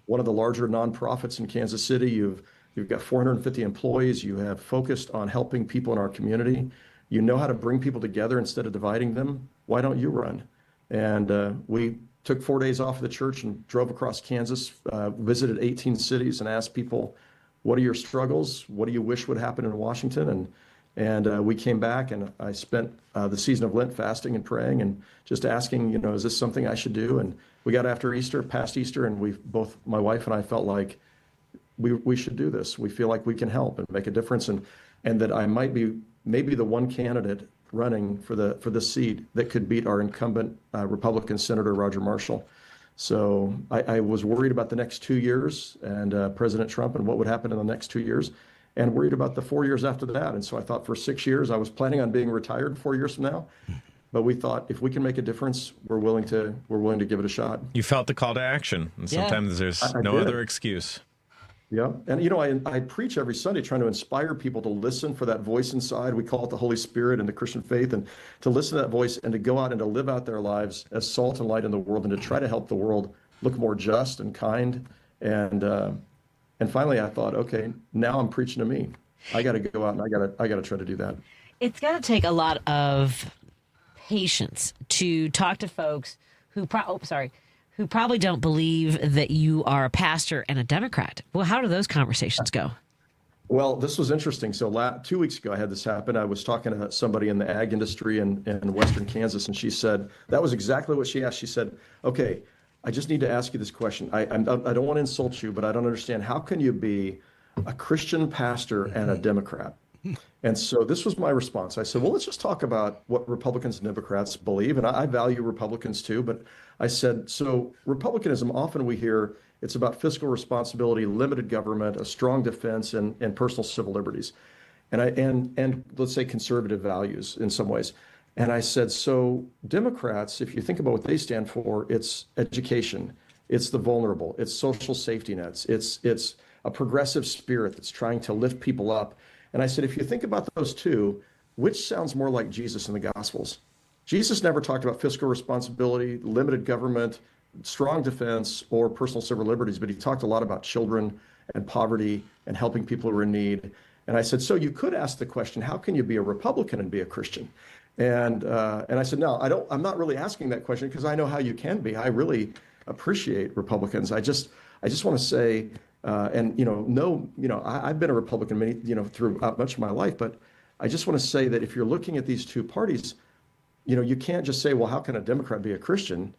one of the larger nonprofits in Kansas City. You've got 450 employees. You have focused on helping people in our community. You know how to bring people together instead of dividing them. Why don't you run? And we took 4 days off of the church and drove across Kansas, visited 18 cities and asked people, what are your struggles? What do you wish would happen in Washington? And we came back and I spent the season of Lent fasting and praying and just asking, is this something I should do? And we got past Easter, and my wife and I felt like we should do this. We feel like we can help and make a difference, and that I might be maybe the one candidate running for the seat that could beat our incumbent Republican Senator Roger Marshall. So I was worried about the next 2 years and President Trump and what would happen in the next 2 years, and worried about the 4 years after that. And so I thought for 6 years, I was planning on being retired 4 years from now. But we thought if we can make a difference, we're willing to give it a shot. You felt the call to action, and sometimes there's no other excuse. Yeah. And, I preach every Sunday trying to inspire people to listen for that voice inside. We call it the Holy Spirit and the Christian faith, and to listen to that voice and to go out and to live out their lives as salt and light in the world, and to try to help the world look more just and kind. And finally, I thought, okay, now I'm preaching to me. I got to go out and I got to try to do that. It's got to take a lot of patience to talk to folks who probably don't believe that you are a pastor and a Democrat. Well, how do those conversations go? Well, this was interesting. So 2 weeks ago, I had this happen. I was talking to somebody in the ag industry in Western Kansas, and she said, that was exactly what she asked. She said, okay, I just need to ask you this question. I don't want to insult you, but I don't understand. How can you be a Christian pastor and a Democrat? And so this was my response. I said, well, let's just talk about what Republicans and Democrats believe. And I value Republicans too. But I said, so Republicanism, often we hear it's about fiscal responsibility, limited government, a strong defense, and personal civil liberties. And let's say conservative values in some ways. And I said, so Democrats, if you think about what they stand for, it's education, it's the vulnerable, it's social safety nets, it's a progressive spirit that's trying to lift people up. And I said, if you think about those two, which sounds more like Jesus in the Gospels? Jesus never talked about fiscal responsibility, limited government, strong defense, or personal civil liberties, but he talked a lot about children and poverty and helping people who are in need. And I said, so you could ask the question, how can you be a Republican and be a Christian? And I said, no, I'm not really asking that question because I know how you can be. I really appreciate Republicans. I just want to say, I've been a Republican throughout much of my life, but I just want to say that if you're looking at these two parties, you can't just say, well, how can a Democrat be a Christian?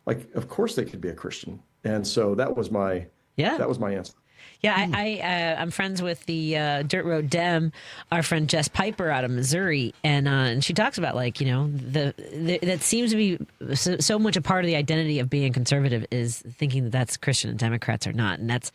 Like, of course they could be a Christian. And so that was my answer. Yeah, I'm friends with the Dirt Road Dem, our friend Jess Piper out of Missouri, and she talks about that seems to be so much a part of the identity of being conservative is thinking that that's Christian and Democrats are not, and that's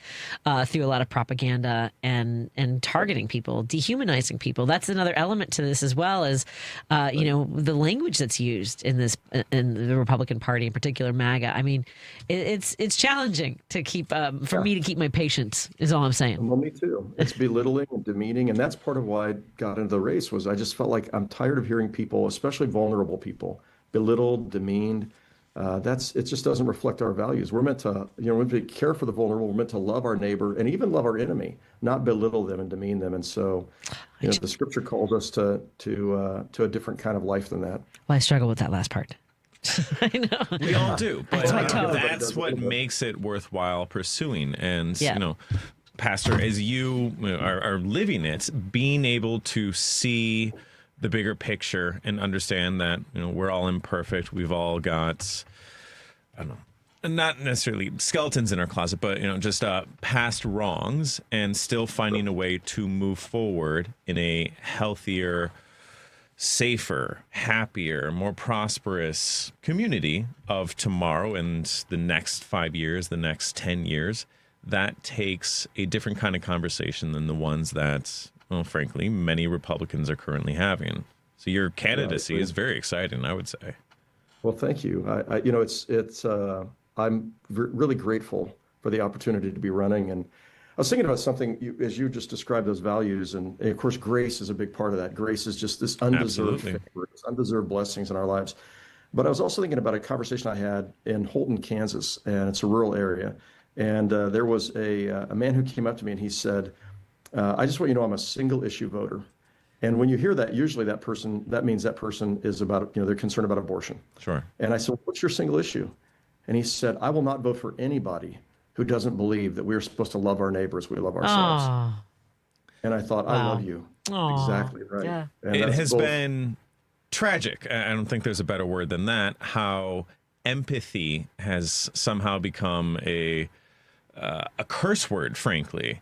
through a lot of propaganda and targeting people, dehumanizing people. That's another element to this as well as the language that's used in the Republican Party, in particular MAGA. I mean, it's challenging to keep me to keep my patience. Is all I'm saying. Well, me too. It's belittling and demeaning, and that's part of why I got into the race. Was I just felt like I'm tired of hearing people, especially vulnerable people, belittled, demeaned. It just doesn't reflect our values. We're meant to, care for the vulnerable. We're meant to love our neighbor and even love our enemy, not belittle them and demean them. And so, the Scripture calls us to a different kind of life than that. Well, I struggle with that last part. I know. We all do. But that's what makes it worthwhile pursuing. And, Pastor, as you are living it, being able to see the bigger picture and understand that, we're all imperfect. We've all got, I don't know, not necessarily skeletons in our closet, but, just past wrongs, and still finding a way to move forward in a healthier, safer, happier, more prosperous community of tomorrow and the next 5 years, the next 10 years. That takes a different kind of conversation than the ones that, frankly, many Republicans are currently having. So your candidacy is very exciting, I would say. Well, thank you. I'm really grateful for the opportunity to be running. And I was thinking about something, as you just described those values, and of course, grace is a big part of that. Grace is just this undeserved favor, undeserved blessings in our lives. But I was also thinking about a conversation I had in Holton, Kansas, and it's a rural area. And there was a man who came up to me and he said, I just want you to know I'm a single issue voter. And when you hear that, usually that means that person is about, they're concerned about abortion. Sure. And I said, what's your single issue? And he said, I will not vote for anybody who doesn't believe that we're supposed to love our neighbors, we love ourselves. Aww. And I thought, I love you. Aww. Exactly right. Yeah. And it that's has both. been tragic. I don't think there's a better word than that. How empathy has somehow become a curse word, frankly,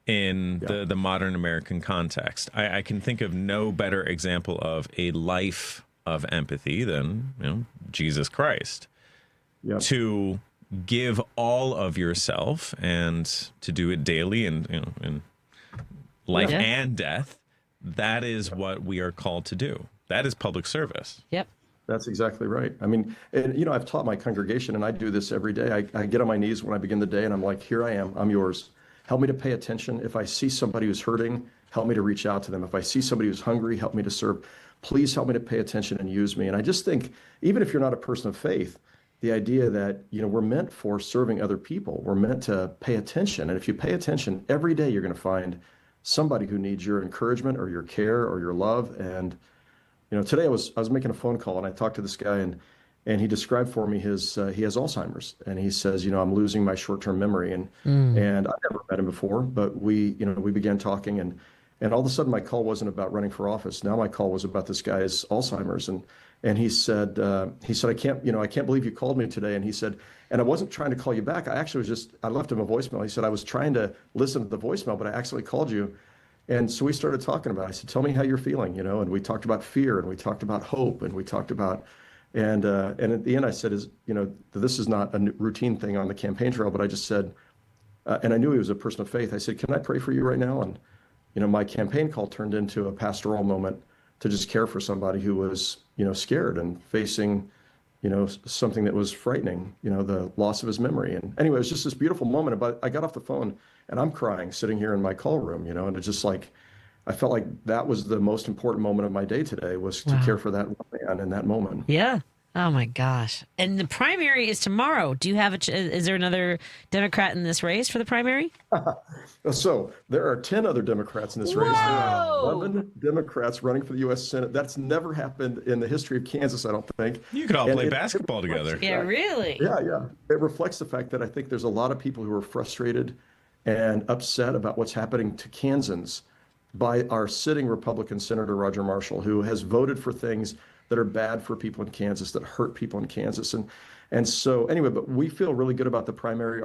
in the modern American context. I can think of no better example of a life of empathy than Jesus Christ. Yep. To give all of yourself and to do it daily and in life and death. That is what we are called to do. That is public service. Yep. That's exactly right. I mean, and I've taught my congregation, and I do this every day. I get on my knees when I begin the day, and I'm like, here I am. I'm yours. Help me to pay attention. If I see somebody who's hurting, help me to reach out to them. If I see somebody who's hungry, help me to serve. Please help me to pay attention and use me. And I just think, even if you're not a person of faith, the idea that, we're meant for serving other people. We're meant to pay attention. And if you pay attention every day, you're going to find somebody who needs your encouragement or your care or your love. And, today I was making a phone call and I talked to this guy and he described for me he has Alzheimer's. And he says, I'm losing my short-term memory. And I've never met him before, but we began talking and all of a sudden my call wasn't about running for office. Now my call was about this guy's Alzheimer's. And he said, I can't believe you called me today. And he said, and I wasn't trying to call you back. I actually I left him a voicemail. He said, I was trying to listen to the voicemail, but I actually called you. And so we started talking about it. I said, tell me how you're feeling, and we talked about fear and we talked about hope and we talked about, and at the end I said, this is not a routine thing on the campaign trail, but I just said, and I knew he was a person of faith. I said, can I pray for you right now? And, my campaign call turned into a pastoral moment to just care for somebody who was, scared and facing, something that was frightening, the loss of his memory. And anyway, it was just this beautiful moment. But I got off the phone and I'm crying sitting here in my call room, and it's just like, I felt like that was the most important moment of my day today was to care for that man in that moment. Yeah. Oh my gosh. And the primary is tomorrow. Do you have is there another Democrat in this race for the primary? So there are 10 other Democrats in this race. There are 11 Democrats running for the U.S. Senate. That's never happened in the history of Kansas, I don't think. You could all play basketball together. Yeah, really? Yeah. It reflects the fact that I think there's a lot of people who are frustrated and upset about what's happening to Kansans by our sitting Republican Senator Roger Marshall, who has voted for things that are bad for people in Kansas, that hurt people in Kansas. And so anyway, but we feel really good about the primary.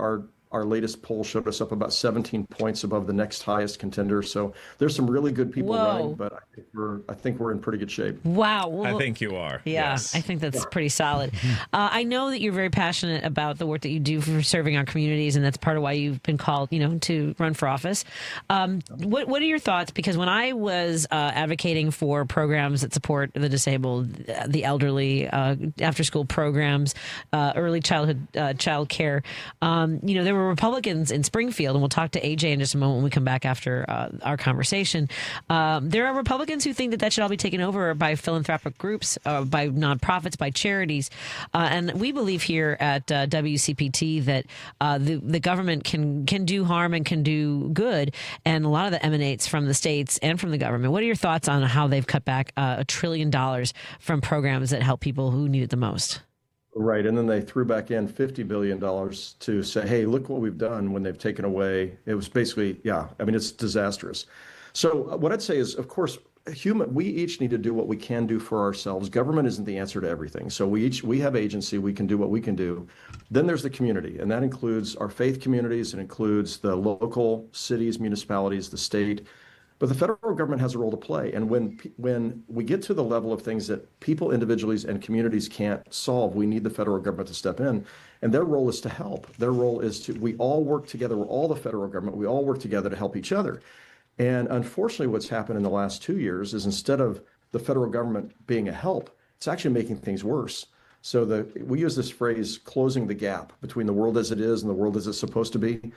Our latest poll showed us up about 17 points above the next highest contender. So there's some really good people running, but I think we're in pretty good shape. Wow. Well, I think you are. Yeah, yes. I think that's pretty solid. I know that you're very passionate about the work that you do for serving our communities, and that's part of why you've been called, to run for office. What are your thoughts? Because when I was advocating for programs that support the disabled, the elderly, after-school programs, early childhood child care, there were Republicans in Springfield, and we'll talk to AJ in just a moment when we come back after our conversation. There are Republicans who think that should all be taken over by philanthropic groups, by nonprofits, by charities. And we believe here at WCPT that the government can do harm and can do good. And a lot of that emanates from the states and from the government. What are your thoughts on how they've cut back $1 trillion from programs that help people who need it the most? Right. And then they threw back in $50 billion to say, hey, look what we've done when they've taken away. It was basically, it's disastrous. So what I'd say is, of course, we each need to do what we can do for ourselves. Government isn't the answer to everything. So we have agency. We can do what we can do. Then there's the community, and that includes our faith communities. It includes the local cities, municipalities, the state. But the federal government has a role to play. And when we get to the level of things that people, individuals, and communities can't solve, we need the federal government to step in. And their role is to help. Their role is we all work together. We're all the federal government. We all work together to help each other. And unfortunately, what's happened in the last 2 years is instead of the federal government being a help, it's actually making things worse. So we use this phrase, closing the gap between the world as it is and the world as it's supposed to be.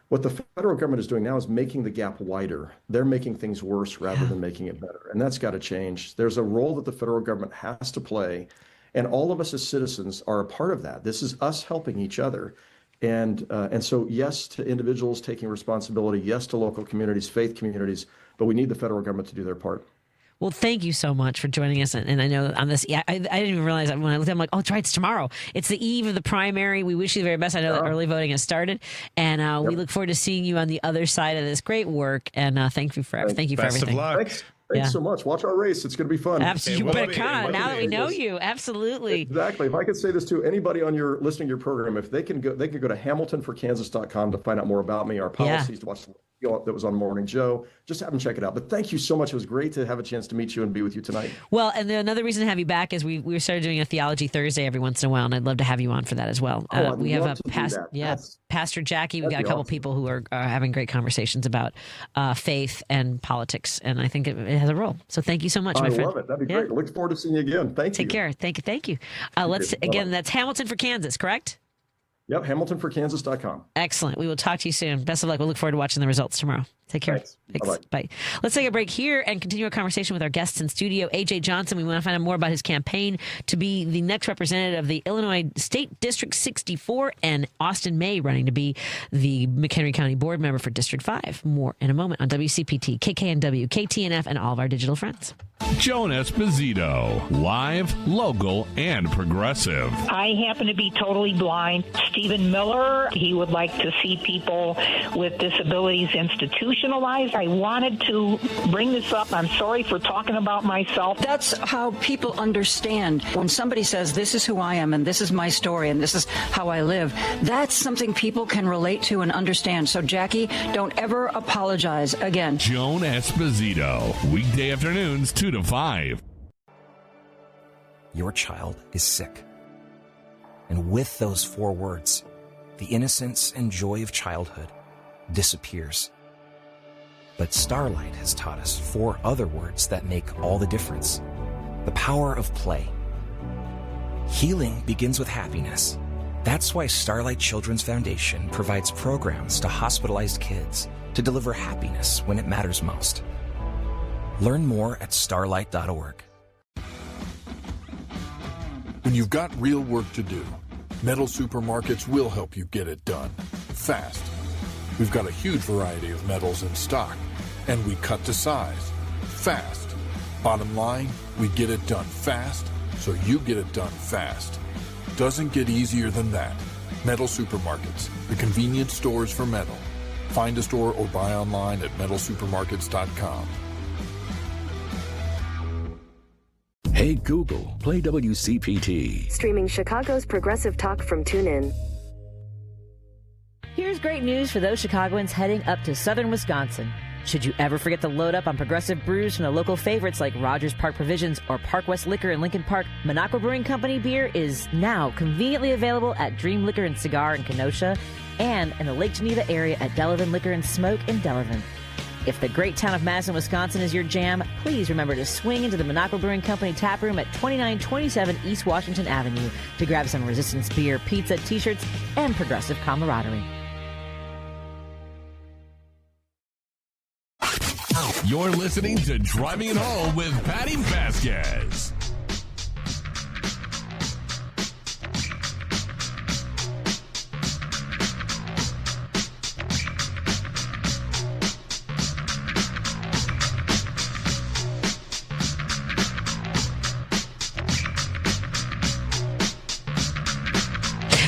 What the federal government is doing now is making the gap wider. They're making things worse rather than making it better. And that's got to change. There's a role that the federal government has to play And all of us as citizens are a part of that. This is us helping each other. And so, yes to individuals taking responsibility, yes to local communities, faith communities, but we need the federal government to do their part. Well, thank you so much for joining us. And I know on this, I didn't even realize that when I looked, I'm like, oh, it's tomorrow. It's the eve of the primary. We wish you the very best. I know that early voting has started, and we look forward to seeing you on the other side of this great work. And thank you for everything. Best of luck. Thanks so much. Watch our race. It's going to be fun. Absolutely. You better count on it now that we know you. Absolutely. Exactly. If I could say this to anybody on your listening to your program, if they can go to hamiltonforkansas.com to find out more about me, our policies, to watch the video that was on Morning Joe. Just have them check it out. But thank you so much. It was great to have a chance to meet you and be with you tonight. Well, and another reason to have you back is we started doing a Theology Thursday every once in a while, and I'd love to have you on for that as well. We have Pastor Jackie. We've got a couple people who are having great conversations about faith and politics, and I think it has a role. So thank you so much, my friend. I love it. That'd be great. I look forward to seeing you again. Thank you. Take care. Thank you. Again, that's Hamilton for Kansas, correct? Yep, hamiltonforkansas.com. Excellent. We will talk to you soon. Best of luck. We'll look forward to watching the results tomorrow. Take care. Thanks. Bye. Let's take a break here and continue our conversation with our guests in studio, AJ Johnson. We want to find out more about his campaign to be the next representative of the Illinois State District 64, and Austin May running to be the McHenry County Board member for District 5. More in a moment on WCPT, KKNW, KTNF, and all of our digital friends. Joan Esposito, live, local, and progressive. I happen to be totally blind. Stephen Miller, he would like to see people with disabilities institutionalized. I wanted to bring this up. I'm sorry for talking about myself. That's how people understand. When somebody says, this is who I am, and this is my story, and this is how I live, that's something people can relate to and understand. So, Jackie, don't ever apologize again. Joan Esposito, weekday afternoons, 2 to 5. Your child is sick. And with those 4 words, the innocence and joy of childhood disappears. But Starlight has taught us 4 other words that make all the difference. The power of play. Healing begins with happiness. That's why Starlight Children's Foundation provides programs to hospitalized kids to deliver happiness when it matters most. Learn more at starlight.org. When you've got real work to do, Metal Supermarkets will help you get it done fast. We've got a huge variety of metals in stock, and we cut to size fast. Bottom line, we get it done fast, so you get it done fast. Doesn't get easier than that. Metal Supermarkets, the convenience stores for metal. Find a store or buy online at metalsupermarkets.com. Hey Google, play WCPT. Streaming Chicago's progressive talk from TuneIn. Here's great news for those Chicagoans heading up to southern Wisconsin. Should you ever forget to load up on progressive brews from the local favorites like Rogers Park Provisions or Park West Liquor in Lincoln Park, Minocqua Brewing Company beer is now conveniently available at Dream Liquor and Cigar in Kenosha and in the Lake Geneva area at Delavan Liquor and Smoke in Delavan. If the great town of Madison, Wisconsin is your jam, please remember to swing into the Minocqua Brewing Company tap room at 2927 East Washington Avenue to grab some Resistance beer, pizza, t-shirts, and progressive camaraderie. You're listening to Driving It Home with Patti Vasquez.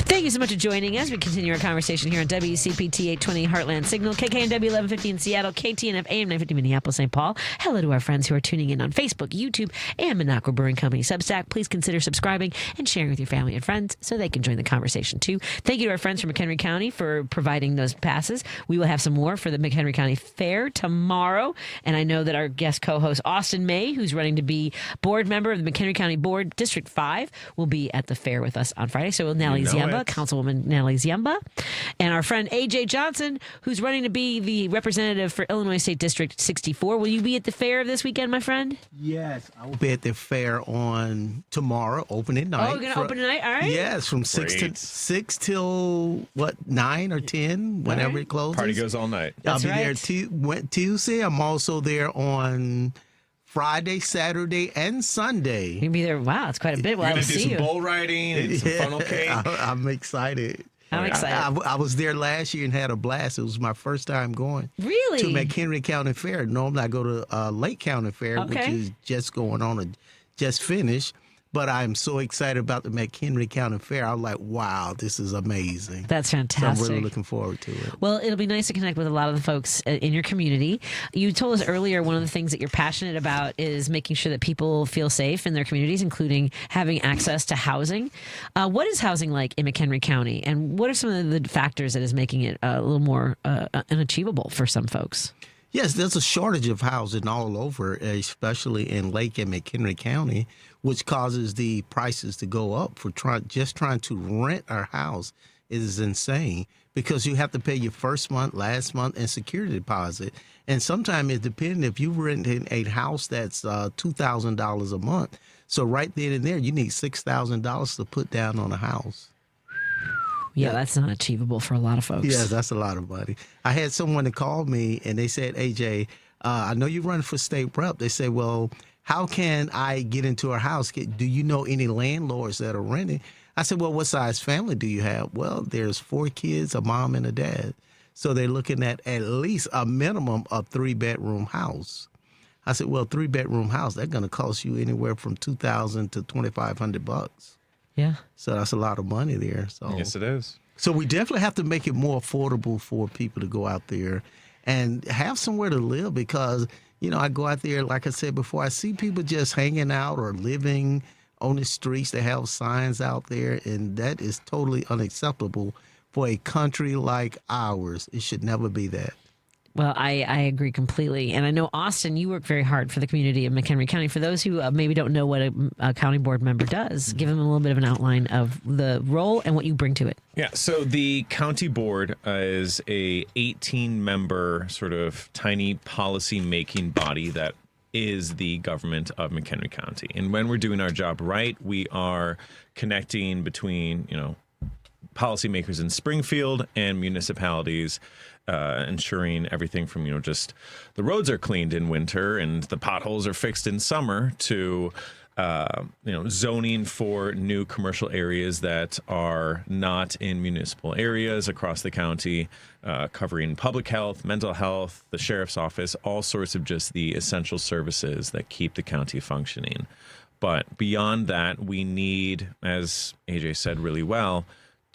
Thank you so much for joining us. We continue our conversation here on WCPT 820 Heartland Signal, KKNW 1150 in Seattle, KTNF AM 950 Minneapolis, St. Paul. Hello to our friends who are tuning in on Facebook, YouTube, and Minocqua Brewing Company Substack. Please consider subscribing and sharing with your family and friends so they can join the conversation too. Thank you to our friends from McHenry County for providing those passes. We will have some more for the McHenry County Fair tomorrow. And I know that our guest co-host Austin May, who's running to be board member of the McHenry County Board District 5, will be at the fair with us on Friday. So will Natalie Ziemba, Councilwoman Natalie Ziemba, and our friend AJ Johnson, who's running to be the representative for Illinois State District 64. Will you be at the fair this weekend, my friend? Yes, I will be at the fair on tomorrow, opening night. Oh, you're going to open tonight? All right. Yes, from 6 till 9 or 10, whenever it closes. Party goes all night. I'll be there Tuesday. I'm also there on Friday, Saturday, and Sunday. You'll be there. Wow, it's quite a bit. Well, We're I will going to do see some you. bull riding and some funnel cake. I'm excited. I'm excited. I was there last year and had a blast. It was my first time going Really? to McHenry County Fair. Normally I go to Lake County Fair, which Okay. is just going on and just finished. But I'm so excited about the McHenry County Fair. I'm like, wow, this is amazing. That's So fantastic. I'm really looking forward to it. Well, it'll be nice to connect with a lot of the folks in your community. You told us earlier one of the things that you're passionate about is making sure that people feel safe in their communities, including having access to housing. What is housing like in McHenry County, and what are some of the factors that is making it a little more unachievable for some folks? Yes, there's a shortage of housing all over, especially in Lake and McHenry County, which causes the prices to go up for trying to rent our house is insane because you have to pay your first month, last month, and security deposit. And sometimes it depends if you rent in a house that's $2,000 a month. So right then and there, you need $6,000 to put down on a house. Yeah, that's not achievable for a lot of folks. Yeah, that's a lot of money. I had someone that called me and they said, AJ, I know you're running for state rep. They said, well, how can I get into a house? Do you know any landlords that are renting? I said, well, what size family do you have? Well, there's 4 kids, a mom and a dad. So they're looking at least a minimum of 3-bedroom house. I said, well, 3-bedroom house, that's going to cost you anywhere from $2,000 to $2,500. Yeah. So that's a lot of money there. So Yes, it is. So we definitely have to make it more affordable for people to go out there and have somewhere to live because, you know, I go out there, like I said before, I see people just hanging out or living on the streets. They have signs out there, and that is totally unacceptable for a country like ours. It should never be that. Well, I agree completely. And I know, Austin, you work very hard for the community of McHenry County. For those who maybe don't know what a county board member does, give them a little bit of an outline of the role and what you bring to it. Yeah, so the county board is a 18-member sort of tiny policy-making body that is the government of McHenry County. And when we're doing our job right, we are connecting between, you know, policymakers in Springfield and municipalities, ensuring everything from, you know, just the roads are cleaned in winter and the potholes are fixed in summer to, you know, zoning for new commercial areas that are not in municipal areas across the county, covering public health, mental health, the sheriff's office, all sorts of just the essential services that keep the county functioning. But beyond that, we need, as AJ said really well,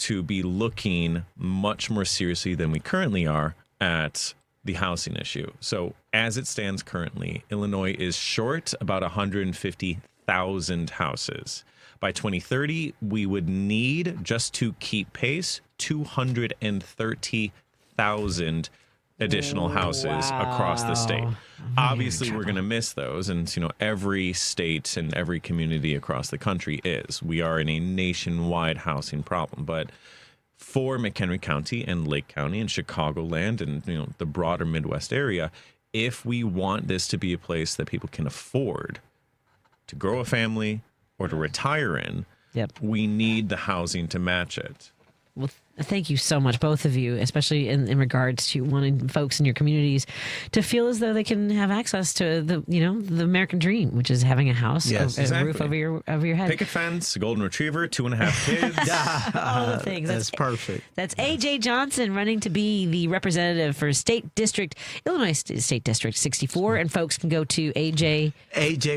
to be looking much more seriously than we currently are at the housing issue. So as it stands currently, Illinois is short about 150,000 houses. By 2030, we would need, just to keep pace, 230,000 additional houses across the state. Obviously, we're going to miss those, and you know, every state and every community across the country is. We are in a nationwide housing problem, but for McHenry County and Lake County and Chicagoland and, you know, the broader Midwest area, if we want this to be a place that people can afford to grow a family or to retire in, we need the housing to match it. Well, thank you so much, both of you, especially in regards to wanting folks in your communities to feel as though they can have access to the, you know, the American dream, which is having a house, a roof over your head. Picket fence, a golden retriever, 2.5 kids. All the things. That's perfect. That's AJ Johnson running to be the representative for Illinois State District 64, and folks can go to AJ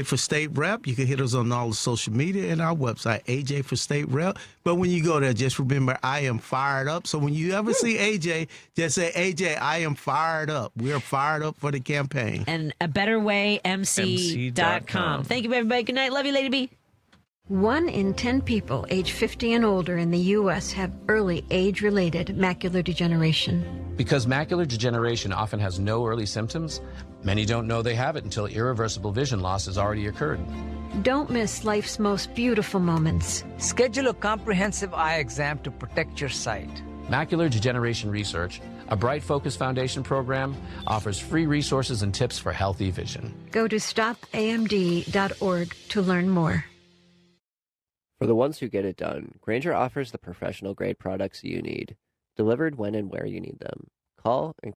for State Rep. You can hit us on all the social media and our website, AJ for State Rep. But when you go there, just remember, I am fired up. So when you ever see AJ, just say, AJ, I am fired up. We're fired up for the campaign. And a better way, MC.com. Thank you, everybody. Good night. Love you, Lady B. 1 in 10 people age 50 and older in the U.S. have early age-related macular degeneration. Because macular degeneration often has no early symptoms, many don't know they have it until irreversible vision loss has already occurred. Don't miss life's most beautiful moments. Schedule a comprehensive eye exam to protect your sight. Macular Degeneration Research, a Bright Focus Foundation program, offers free resources and tips for healthy vision. Go to stopamd.org to learn more. For the ones who get it done, Grainger offers the professional-grade products you need, delivered when and where you need them. Call and